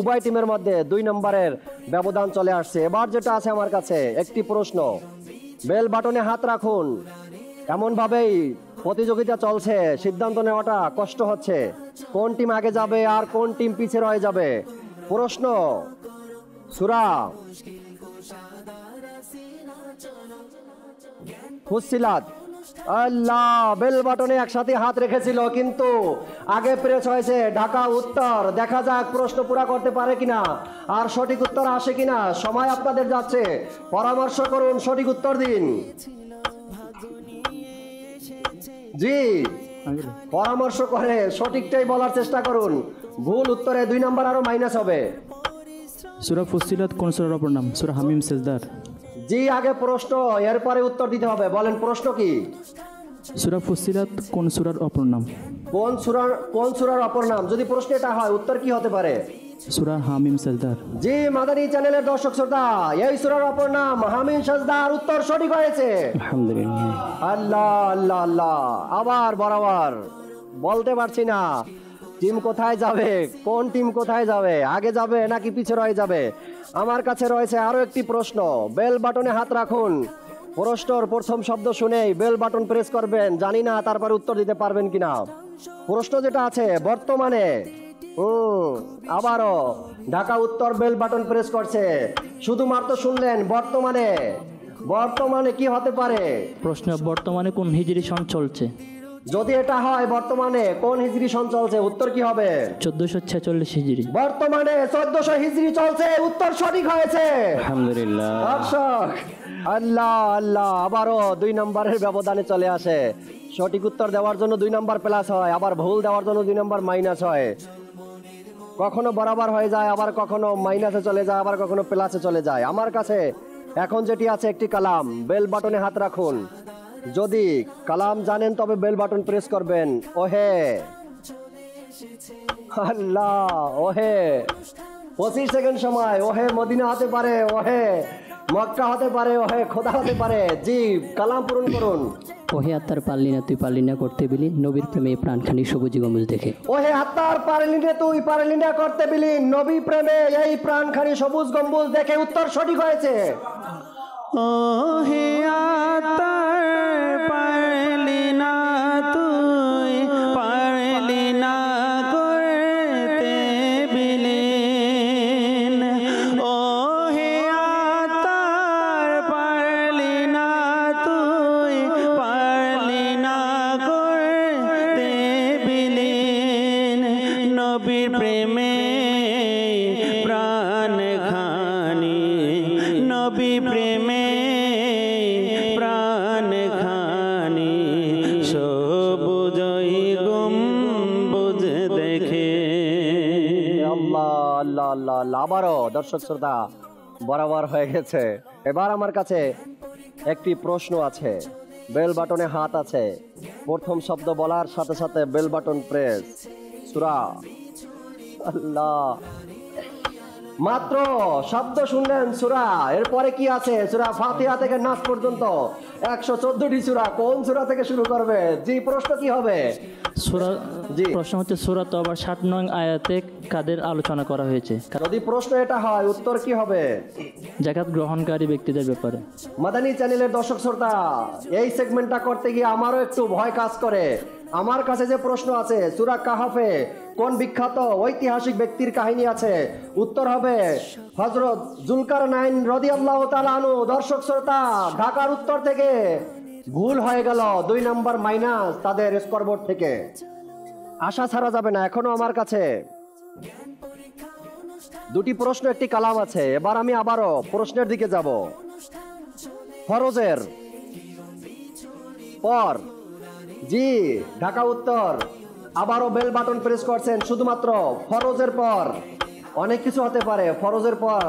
উভয় টিমের মধ্যে 2 নম্বরের ব্যবধান চলে আসছে। এবার যেটা আছে আমার কাছে একটি প্রশ্ন, বেল বাটনে হাত রাখুন। এমনভাবেই প্রতিযোগিতা চলছে, সিদ্ধান্ত নেওয়াটা কষ্ট হচ্ছে কোন টিম আগে যাবে আর কোন টিম পিছে রয়ে যাবে। প্রশ্ন, সূরা ফুসসিলাত। আল্লাহ, বেল বাটনে একসাথে হাত রেখেছিল, কিন্তু আগে প্রেস হয়েছে ঢাকা উত্তর। দেখা যাক প্রশ্ন পুরা করতে পারে কিনা আর সঠিক উত্তর আসে কিনা। সময় আপনাদের যাচ্ছে, পরামর্শ করুন, সঠিক উত্তর দিন। জি, পরামর্শ করে সঠিকটাই বলার চেষ্টা করুন। ভুল উত্তরে 2 নাম্বার আরো মাইনাস হবে। সূরা ফুসসিলাত কোন সূরার অপর নাম? সূরা হামিম সেজদার। জি, আগে প্রশ্ন, এরপরে উত্তর দিতে হবে। বলেন প্রশ্ন কি? সূরা ফুসসিলাত কোন সূরার অপর নাম? কোন সূরার অপর নাম? যদি প্রশ্ন এটা হয়, উত্তর কি হতে পারে? সূরা হামিম সেজদার। জি, মাদানী চ্যানেলের দর্শক শ্রোতা, এই সূরার অপর নাম হামিম সেজদার। উত্তর সঠিক হয়েছে। আলহামদুলিল্লাহ। আল্লাহ আল্লাহ আল্লাহ। আবার বরাবর বলতে পারছি না টিম কোথায় যাবে, কোন টিম কোথায় যাবে, আগে যাবে নাকি পিছে রয়ে যাবে। আমার কাছে রয়েছে আরো একটি প্রশ্ন। বেল বাটনে হাত রাখুন। প্রশ্নর প্রথম শব্দ শুনেই বেল বাটন প্রেস করবেন। জানি না তারপরে উত্তর দিতে পারবেন কিনা। প্রশ্ন যেটা আছে, বর্তমানে আবারও ঢাকা উত্তর বেল বাটন প্রেস করছে। শুধুমাত্র শুনলেন বর্তমানে। বর্তমানে কি হতে পারে? প্রশ্ন, বর্তমানে কোন হিজরি সন চলছে? যদি এটা হয় বর্তমানে কোন হিজরি সন চলছে, উত্তর কি হবে? 1446 হিজরি। বর্তমানে 1400 হিজরি চলছে। উত্তর সঠিক হয়েছে। আলহামদুলিল্লাহ। দর্শক, আল্লাহ আল্লাহ, আবারও 2 নম্বরের ব্যবধানে চলে আসে। সঠিক উত্তর দেওয়ার জন্য 2 নম্বর প্লাস হয়, আবার ভুল দেওয়ার জন্য 2 নম্বর মাইনাস হয়। কখনো বরাবর হয়ে যায়, আবার কখনো মাইনাসে চলে যায়, আবার কখনো প্লাসে চলে যায়। আমার কাছে এখন যেটি আছে একটি কালাম। বেল বাটনে হাত রাখুন। যদি কালাম জানেন তবে বেল বাটন প্রেস করবেন। ওহে আল্লাহ, ওহে 25 সেকেন্ড সময়। ওহে মদিনা হতে পারে, ওহে মক্কা হতে পারে, ওহে খোদা হতে পারে। জি, কালাম পূরণ করুন। ওহে আত্মার পারলি না তুই পারলি না করতে বিলি নবীর প্রেমে প্রাণখানি সবুজ গম্বুজ দেখে। ওহে আত্মার পারলি না তুই পারলি না করতে বিলীন নবী প্রেমে এই প্রাণখানি সবুজ গম্বুজ দেখে। উত্তর সঠিক হয়েছে। ওহে আত্মার পারলি না তুই পারলি না করতে বিলীন। ওহে আত্মার পারলি না তুই পারলি না করতে বিলীন নবীর প্রেমে প্রাণ খানি নবী প্রেমে প্রাণ খানি সবুজই গম্বুজ দেখে। আল্লাহ আল্লাহ আল্লাহ আল্লাহ। আবারও দর্শক শ্রোতা বরাবর হয়ে গেছে। এবার আমার কাছে একটি প্রশ্ন আছে, বেল বাটনে হাত আছে। প্রথম শব্দ বলার সাথে সাথে বেল বাটন প্রেস। সূরা আল্লাহ, মাত্র শব্দ শুনলেন সূরা, এরপরে কি আছে? সূরা ফাতিহা থেকে নাস পর্যন্ত 114টি সূরা। কোন সূরা থেকে শুরু করবে? জি, প্রশ্ন কি হবে? সূরা, প্রশ্ন হচ্ছে সূরা তওবার 60 নং আয়াতে কাদের আলোচনা করা হয়েছে? যদি প্রশ্ন এটা হয় উত্তর কি হবে? যাকাত গ্রহণকারী ব্যক্তিদের ব্যাপারে। মাদানী চ্যানেলের দর্শক শ্রোতা, এই সেগমেন্টটা করতে গিয়ে আমারও একটু ভয় কাজ করে। আমার কাছে যে প্রশ্ন আছে, সূরা কাহাফে কোন বিখ্যাত ঐতিহাসিক ব্যক্তির কাহিনী আছে? উত্তর হবে হযরত জুলকারনাইন রাদিয়াল্লাহু তাআলা আনহু। দর্শক শ্রোতা, ঢাকার উত্তর থেকে ভুল হয়ে গেল, 2 নাম্বার মাইনাস তাদের স্কোরবোর্ড থেকে। আশা ছাড়া যাবে না। এখনো আমার কাছে দুটি প্রশ্ন, একটি কালাম আছে। এবার আমি আবারও প্রশ্নের দিকে যাব। ফরজের পর, জি ঢাকা উত্তর। আবারও বেল বাটন প্রেস করছেন। শুধুমাত্র ফরজের পর, অনেক কিছু হতে পারে ফরজের পর।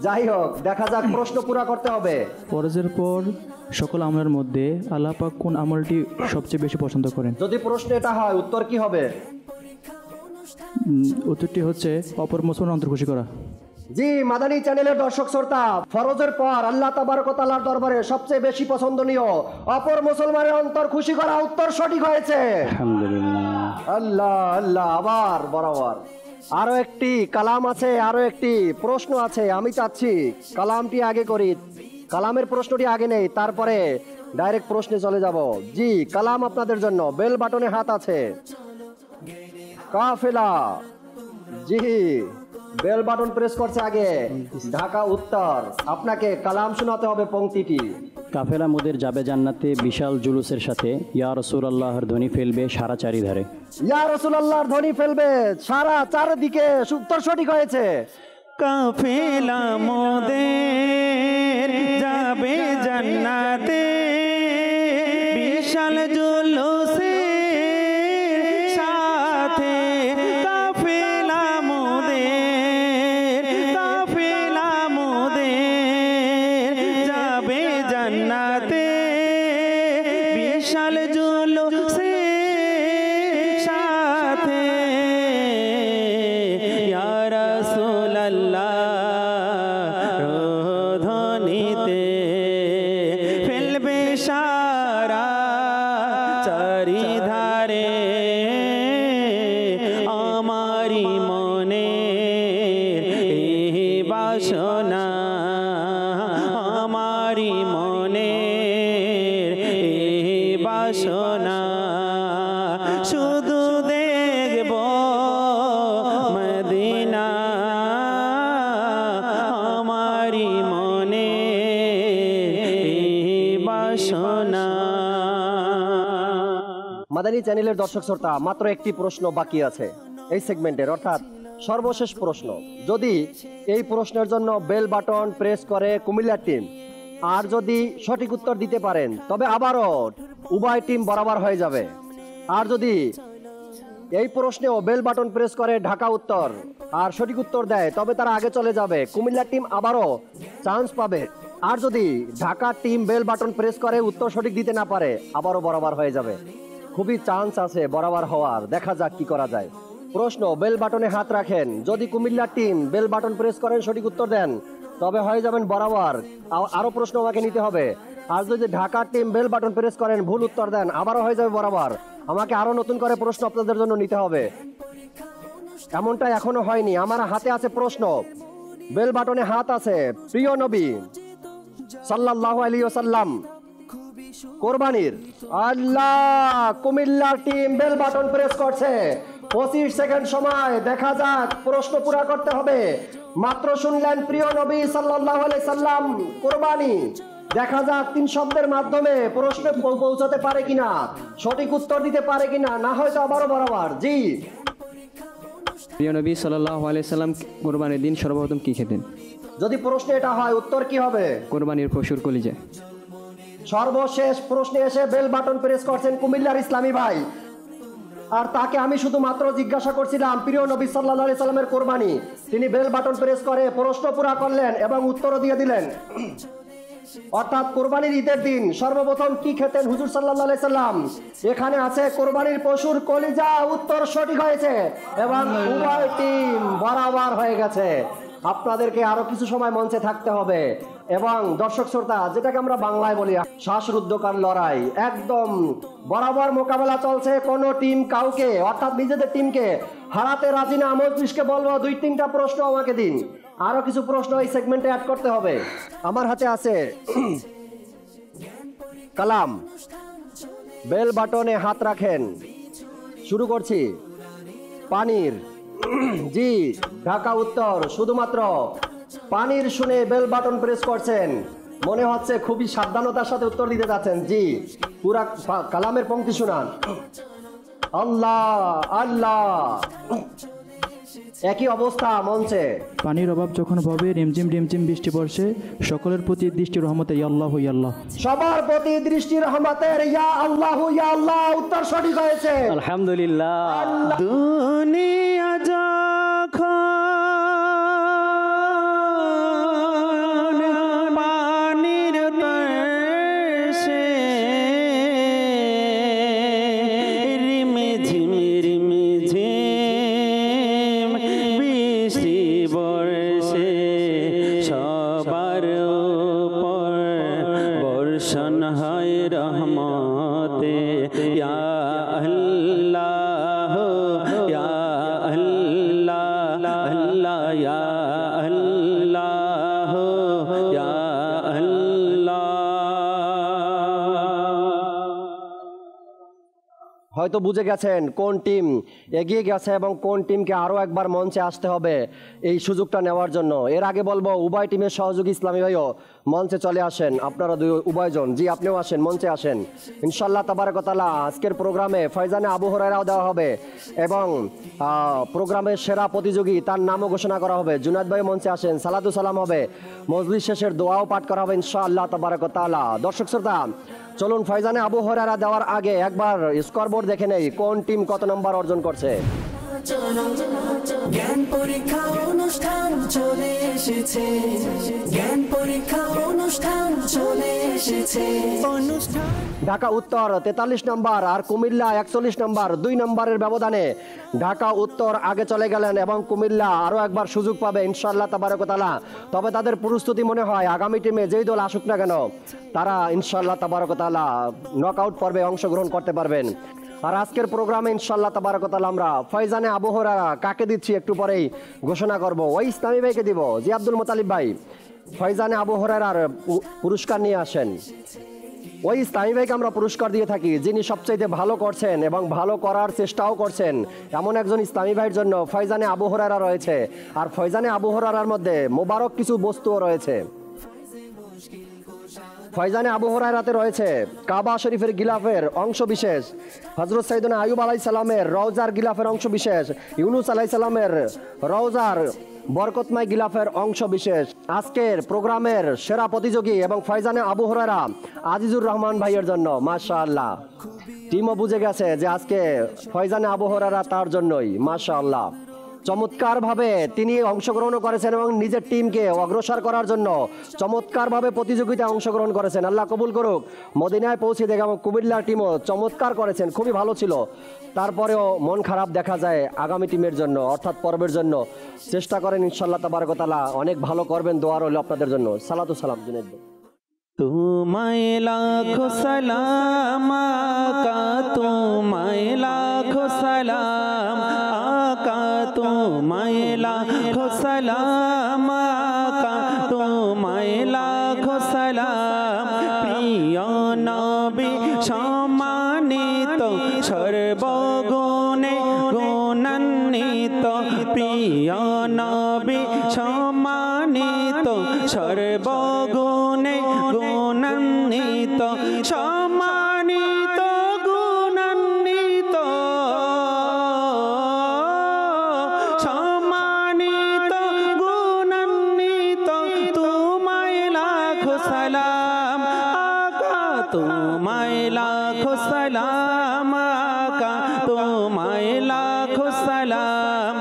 যাই হোক, দেখা যাক, প্রশ্ন পুরা করতে হবে। ফরজের পর সকল আমলের মধ্যে আল্লাহ পাক কোন আমলটি সবচেয়ে বেশি পছন্দ করেন? যদি প্রশ্ন এটা হয় উত্তর কি হবে? উত্তরটি হচ্ছে অপর মুসলমান অন্তর খুশি করা। জি, মাদানী চ্যানেলের দর্শক শ্রোতা, ফরজের পর আল্লাহ তাবারক ওয়া তাআলার দরবারে সবচেয়ে বেশি পছন্দনীয় অপর মুসলমানের অন্তর খুশি করা। উত্তর সঠিক হয়েছে, আলহামদুলিল্লাহ। আল্লাহ আল্লাহ। আবার বরাবর আরো একটি কালাম আছে, আরো একটি প্রশ্ন আছে। আমি চাচ্ছি কালামটি আগে করি, কালামের প্রশ্নটি আগে নেই, তারপরে ডাইরেক্ট প্রশ্নে চলে যাব। জি, কালাম আপনাদের জন্য। বেল বাটনে হাত আছে। কাফেলা, জি বেল বাটন প্রেস করছে আগে ঢাকা উত্তর। আপনাকে কালাম শোনাতে হবে পংক্তিটি। কাফেলা মোদের যাবে জান্নাতে বিশাল জুলুসের সাথে, ইয়া রাসূলুল্লাহর ধ্বনি ফেলবে সারা চারিধারে। ইয়া রাসূলুল্লাহর ধ্বনি ফেলবে সারা চারিদিকে। উত্তর সঠিক হয়েছে। কাফেলা মোদের যাবে জান্নাতে বিশাল জুলুসের সাথে। কাফেলা মোদের যাবে জান্নাতে বিশাল জুলুসের সাথে। ইয়া রাসূলুল্লাহ ধ্বনিতে ফেলবে সারা চারিধারে। আমারি মনে বাসনা, আমারি মনে বাসনা, শুধু দেখব মদিনা। আমারি মনে বাসনা। মাদানী চ্যানেলের দর্শক শ্রোতা, মাত্র একটি প্রশ্ন বাকি আছে এই সেগমেন্টের, অর্থাৎ সর্বশেষ প্রশ্ন। যদি এই প্রশ্নের জন্য বেল বাটন প্রেস করে কুমিল্লার টিম, আর যদি সঠিক উত্তর দিতে পারেন তবে আবারও উভয় টিম বরাবর হয়ে যাবে। আর যদি এই প্রশ্নেও বেল বাটন প্রেস করে ঢাকা উত্তর আর সঠিক উত্তর দেয় তবে তারা আগে চলে যাবে, কুমিল্লার টিম আবারও চান্স পাবে। আর যদি Dhaka team bell button press করে উত্তর সঠিক দিতে না পারে, আবারও বরাবর হয়ে যাবে। খুবই চান্স আছে বরাবর হওয়ার, দেখা যাক কি করা যায়। প্রশ্ন, বেল বাটনে হাত রাখেন। যদি কুমিল্লার টিম বেল বাটন প্রেস করেন, সঠিক উত্তর দেন, তবে হয়ে যাবেন বরাবর। আরো প্রশ্ন আমাকে নিতে হবে। আর যদি ঢাকার টিম বেল বাটন প্রেস করেন, ভুল উত্তর দেন, আবারও হয়ে যাবে বরাবর। আমাকে আরো নতুন করে প্রশ্ন আপনাদের জন্য নিতে হবে। এমনটা এখনো হয়নি। আমার হাতে আছে প্রশ্ন, বেল বাটনে হাত আছে। প্রিয় নবী সাল্লাল্লাহু আলাইহি ওয়াসাল্লাম কোরবানির, আল্লাহ, কুমিল্লার টিম বেল বাটন প্রেস করছে। 25 সেকেন্ড সময়, দেখা যাক, প্রশ্ন পুরা করতে হবে। মাত্র শুনলেন প্রিয় নবী সাল্লাল্লাহু আলাইহি সাল্লাম কোরবানি। দেখা যাক 3 শব্দের মাধ্যমে প্রশ্নে পৌঁছাতে পারে কিনা, সঠিক উত্তর দিতে পারে কিনা, না হয়তো আবারও বরাবর। জি, প্রিয় নবী সাল্লাল্লাহু আলাইহি সাল্লাম কোরবানির দিন সর্বপ্রথম কি খেতেন? যদি প্রশ্ন এটা হয়, উত্তর কি হবে? কোরবানির পশুর কলিজা। সর্বশেষ প্রশ্নে এসে বেল বাটন প্রেস করছেন কুমিল্লার ইসলামী ভাই। আর তাকে আমি শুধুমাত্র জিজ্ঞাসা করছিলাম প্রিয় নবী সাল্লাল্লাহু আলাইহি সাল্লামের কোরবানি। তিনি বেল বাটন প্রেস করে প্রশ্ন পুরা করলেন এবং উত্তরও দিয়ে দিলেন। অর্থাৎ কোরবানির ঈদের দিন সর্বপ্রথম কি খেতেন হুজুর সাল্লাল্লাহু আলাইহি সাল্লাম? এখানে আছে কোরবানির পশুর কলিজা। উত্তর সঠিক হয়েছে এবং উভয় টিম বরাবর হয়ে গেছে। আপনাদেরকে আরো কিছু সময় মঞ্চে থাকতে হবে এবং দর্শক শ্রোতা, যেটাকে আমরা বাংলায় বলি শ্বাসরুদ্ধকার লড়াই, একদম বরাবর মোকাবেলা চলছে। কোন টিম কাউকে, অর্থাৎ নিজেদের টিমকে হারাতে রাজি না। মজলিসকে বলবো 2-3টা প্রশ্ন আমাকে দিন। আরো কিছু প্রশ্ন এই সেগমেন্টে অ্যাড করতে হবে। আমার হাতে আছে কালাম, বেল বাটনে হাত রাখেন। শুরু করছি। পানির, জি, ঢাকা উত্তর। শুধুমাত্র পানির শুনে বেল বাটন প্রেস করছেন। মনে হচ্ছে খুবই সাবধানতার সাথে উত্তর দিতে যাচ্ছেন। জি, পুরা কালামের পংক্তি শুনান। আল্লাহ আল্লাহ। একই অবস্থা মঞ্চে। পানির অভাব যখন হবে, রিমঝিম রিমঝিম বৃষ্টি পড়ছে, সকলের প্রতি দৃষ্টি রহমতে ইয়া আল্লাহু ইয়া আল্লাহ। সবার প্রতি দৃষ্টি রহমতের ইয়া আল্লাহু ইয়া আল্লাহ। উত্তর সঠিক হয়েছে, আলহামদুলিল্লাহ। দুনিয়া যখন পানির তরসে, রিমঝিম রিমঝিম বৃষ্টি বর্ষে, সবার উপর বর্ষণ হয় রহমতে। ইয়া আল্লাহ ইয়া আল্লাহ আল্লাহ ইয়া আল্লাহ ইয়া আল্লাহ। হয়তো বুঝে গেছেন কোন টিম এগিয়ে গেছে এবং কোন টিমকে আরো একবার মঞ্চে আসতে হবে এই সুযোগটা নেওয়ার জন্য। এর আগে বলবো উভয় টিমের সহযোগী ইসলামী ভাইও মঞ্চে চলে আসেন। আপনারা উভয়জন, জি, আপনিও আসেন, মঞ্চে আসেন। ইনশাআল্লাহ তাবারাক ওয়া তাআলা আজকের প্রোগ্রামে ফয়জানে আবু হুরায়রাও দেওয়া হবে এবং প্রোগ্রামের সেরা প্রতিযোগী তার নামও ঘোষণা করা হবে। জুনায়েদ ভাই মঞ্চে আসেন, সালাতু সালাম হবে, মজলিস শেষের দোয়াও পাঠ করা হবে ইনশাআল্লাহ তাবারাক ওয়া তাআলা। দর্শক শ্রোতা, চলুন ফয়জানে আবু হুরায়রা দেওয়ার আগে একবার স্কোরবোর্ড দেখে নেই কোন টিম কত নম্বর অর্জন করছে। জ্ঞান পরীক্ষা অনুষ্ঠান চলে এসেছে, জ্ঞান পরীক্ষা অনুষ্ঠান চলে এসেছে। ঢাকা উত্তর 43 নম্বর আর কুমিল্লা 41 নম্বর, 2 নম্বরের ব্যবধানে ঢাকা উত্তর আগে চলে গেলেন এবং কুমিল্লা আরো একবার সুযোগ পাবে ইনশাআল্লাহ তাবারাক ওয়া তাআলা। তবে তাদের প্রস্তুতি মনে হয় আগামী টিমে যেই দল আসুক না কেন তারা ইনশাআল্লাহ তাবারাক ওয়া তাআলা নকআউট পর্বে অংশগ্রহণ করতে পারবেন। আর আজকের প্রোগ্রামে ইনশাআল্লাহ তাবারাক ওয়া তাআলা আমরা ফয়জানে আবু হুরায়রা কাকে দিচ্ছি একটু পরেই ঘোষণা করব। ওই ইসলামী ভাইকে দিব। জি আব্দুল মুতালিব ভাই, ফয়জানে আবু হুরায়রার পুরস্কার নিয়ে আসেন। ওই ইসলামী ভাইকে আমরা পুরস্কার দিয়ে থাকি যিনি সবচাইতে ভালো করছেন এবং ভালো করার চেষ্টাও করছেন। এমন একজন ইসলামী ভাইয়ের জন্য ফয়জানে আবু হুরায়রা রয়েছে। আর ফয়জানে আবু হুরায়রার মধ্যে মোবারক কিছু বস্তুও রয়েছে। ফয়জানে আবু হুরায়রাতে রয়েছে কাবা শরীফের গিলাফের অংশ বিশেষ, হযরত সাইয়েদনা আইয়ুব আলাইহিস সালামের রওজার গিলাফের অংশ বিশেষ, ইউনুস আলাইহিস সালামের রওজার বরকতময় গিলাফের অংশ বিশেষ। আজকের প্রোগ্রামের সেরা প্রতিযোগী এবং ফয়জানে আবু হুরায়রা আজিজুর রহমান ভাইয়ের জন্য। মাশাআল্লাহ, টিমও বুঝে গেছে যে আজকে ফয়জানে আবু হুরায়রা তার জন্যই। মাশাআল্লাহ, চমৎকারভাবে তিনি অংশগ্রহণ করেছেন এবং নিজের টিমকে অগ্রসর করার জন্য চমৎকারভাবে প্রতিযোগিতায় অংশগ্রহণ করেছেন। আল্লাহ কবুল করুক। মদিনায় পৌঁছে দেখে এবং কুমিল্লার টিমও চমৎকার করেছেন, খুবই ভালো ছিল। তারপরেও মন খারাপ দেখা যায় আগামী টিমের জন্য, অর্থাৎ পর্বের জন্য। চেষ্টা করেন ইনশাআল্লাহ তাবারক ওয়া তাআলা অনেক ভালো করবেন। দোয়া রইল আপনাদের জন্য। সালাতু সালাম জুনায়েদ ভাই। তোমায় লাখো সালাম আকা, তোমায় লাখো সালাম আকা, তোমায় লাখো সালাম আকা, তোমায় লাখো সালাম। প্রিয় নবী সম্মানিত সর্বগুণে গুণান্বিত, প্রিয় নবী সম্মানিত সর্বগুণে গুণান্বিত, সম্মানিত গুণান্বিত, সম্মানিত গুণান্বিত। তোমায় লাখো সালাম আকা, তোমায় লাখো সালাম আকা, তোমায় লাখো সালাম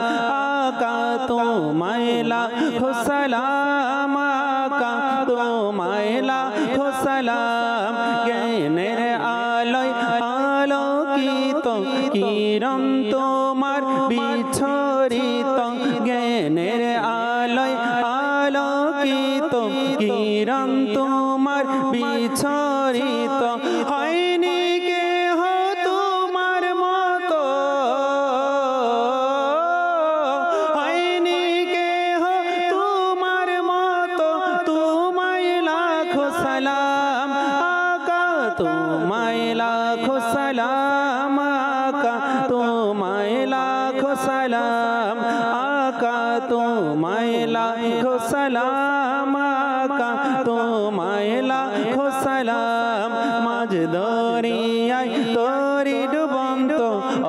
আকা, তোমায় লাখো সালাম আকা, তোমায় লাখো সালাম। জ্ঞানের আলোয় আলোকিত কিরণ তোমার বিছরিত, জ্ঞানের আলোয় আলোকিত কিরণ তোমার বিছরিত। হয়নি কেহ তোমার মতো, হয়নি কেহ তোমার মতো। তোমায় লাখো সালাম আকা, তোমায় লাখো সালাম আকা, তোমায় লাখো সালাম আকা, তোমায় লাখো সালাম আকা, তোমায় লাখো সালাম। মাঝ দরিয়ায় তরি ডুবন্ত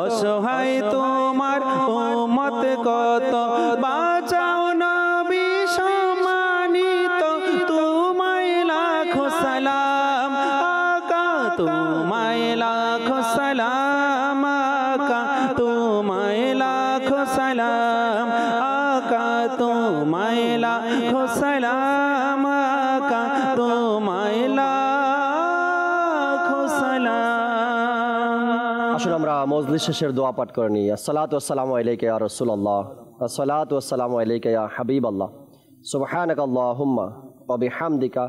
অসহায় তোমার উম্মত কত, বাঁচাও নবী সম্মানিত। তোমায় লাখো সালাম আকা, তোমায় লাখো সালাম আকা, তোমায় লাখো সালাম আকা, তোমায় লাখো সালাম আকা, তোমায় লাখো সালাম। আসলে আমরা মজলিস শেষের দোয়া পাঠ করে নিই। আসসালাতু ওয়াসসালামু আলাইকা ইয়া রাসূলুল্লাহ, আসসালাতু ওয়াসসালামু আলাইকা ইয়া হাবিবাল্লাহ, সুবহানাকাল্লাহুম্মা ওয়া বিহামদিকা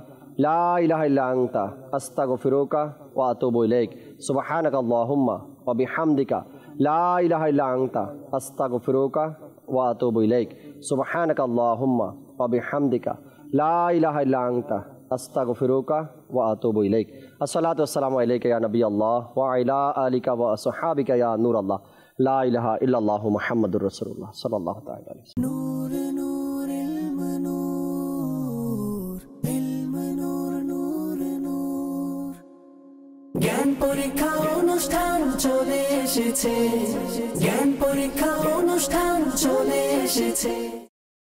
লা ইলাহা ইল্লা আনতা আস্তাগফিরুকা ওয়া আতুবু ইলাইক, সুবহানাকাল্লাহুম্মা ওয়া বিহামদিকা লা ইলাহা ইল্লা আনতা আস্তাগফিরুকা ওয়া আতুবু ইলাইক, সুবহানাকাল্লাহুম্মা ওয়া বিহামদিকা লা ইলাহা ইল্লা আনতা আস্তাগফিরুকা ওয়া আতুবু ইলাইক। আসসালাতু ওয়াসসালামু আলাইকা ইয়া নবিয়াল্লাহ ওয়া আলা আলিকা ওয়া আসহাবিকা ইয়া নূরাল্লাহ, লা ইলাহা ইল্লাল্লাহু মুহাম্মাদুর রাসূলুল্লাহ সাল্লাল্লাহু তাআলা আলাইহি ওয়াসাল্লাম। জ্ঞান পরীক্ষা অনুষ্ঠান চলে এসেছে, জ্ঞান পরীক্ষা অনুষ্ঠান চলে এসেছে।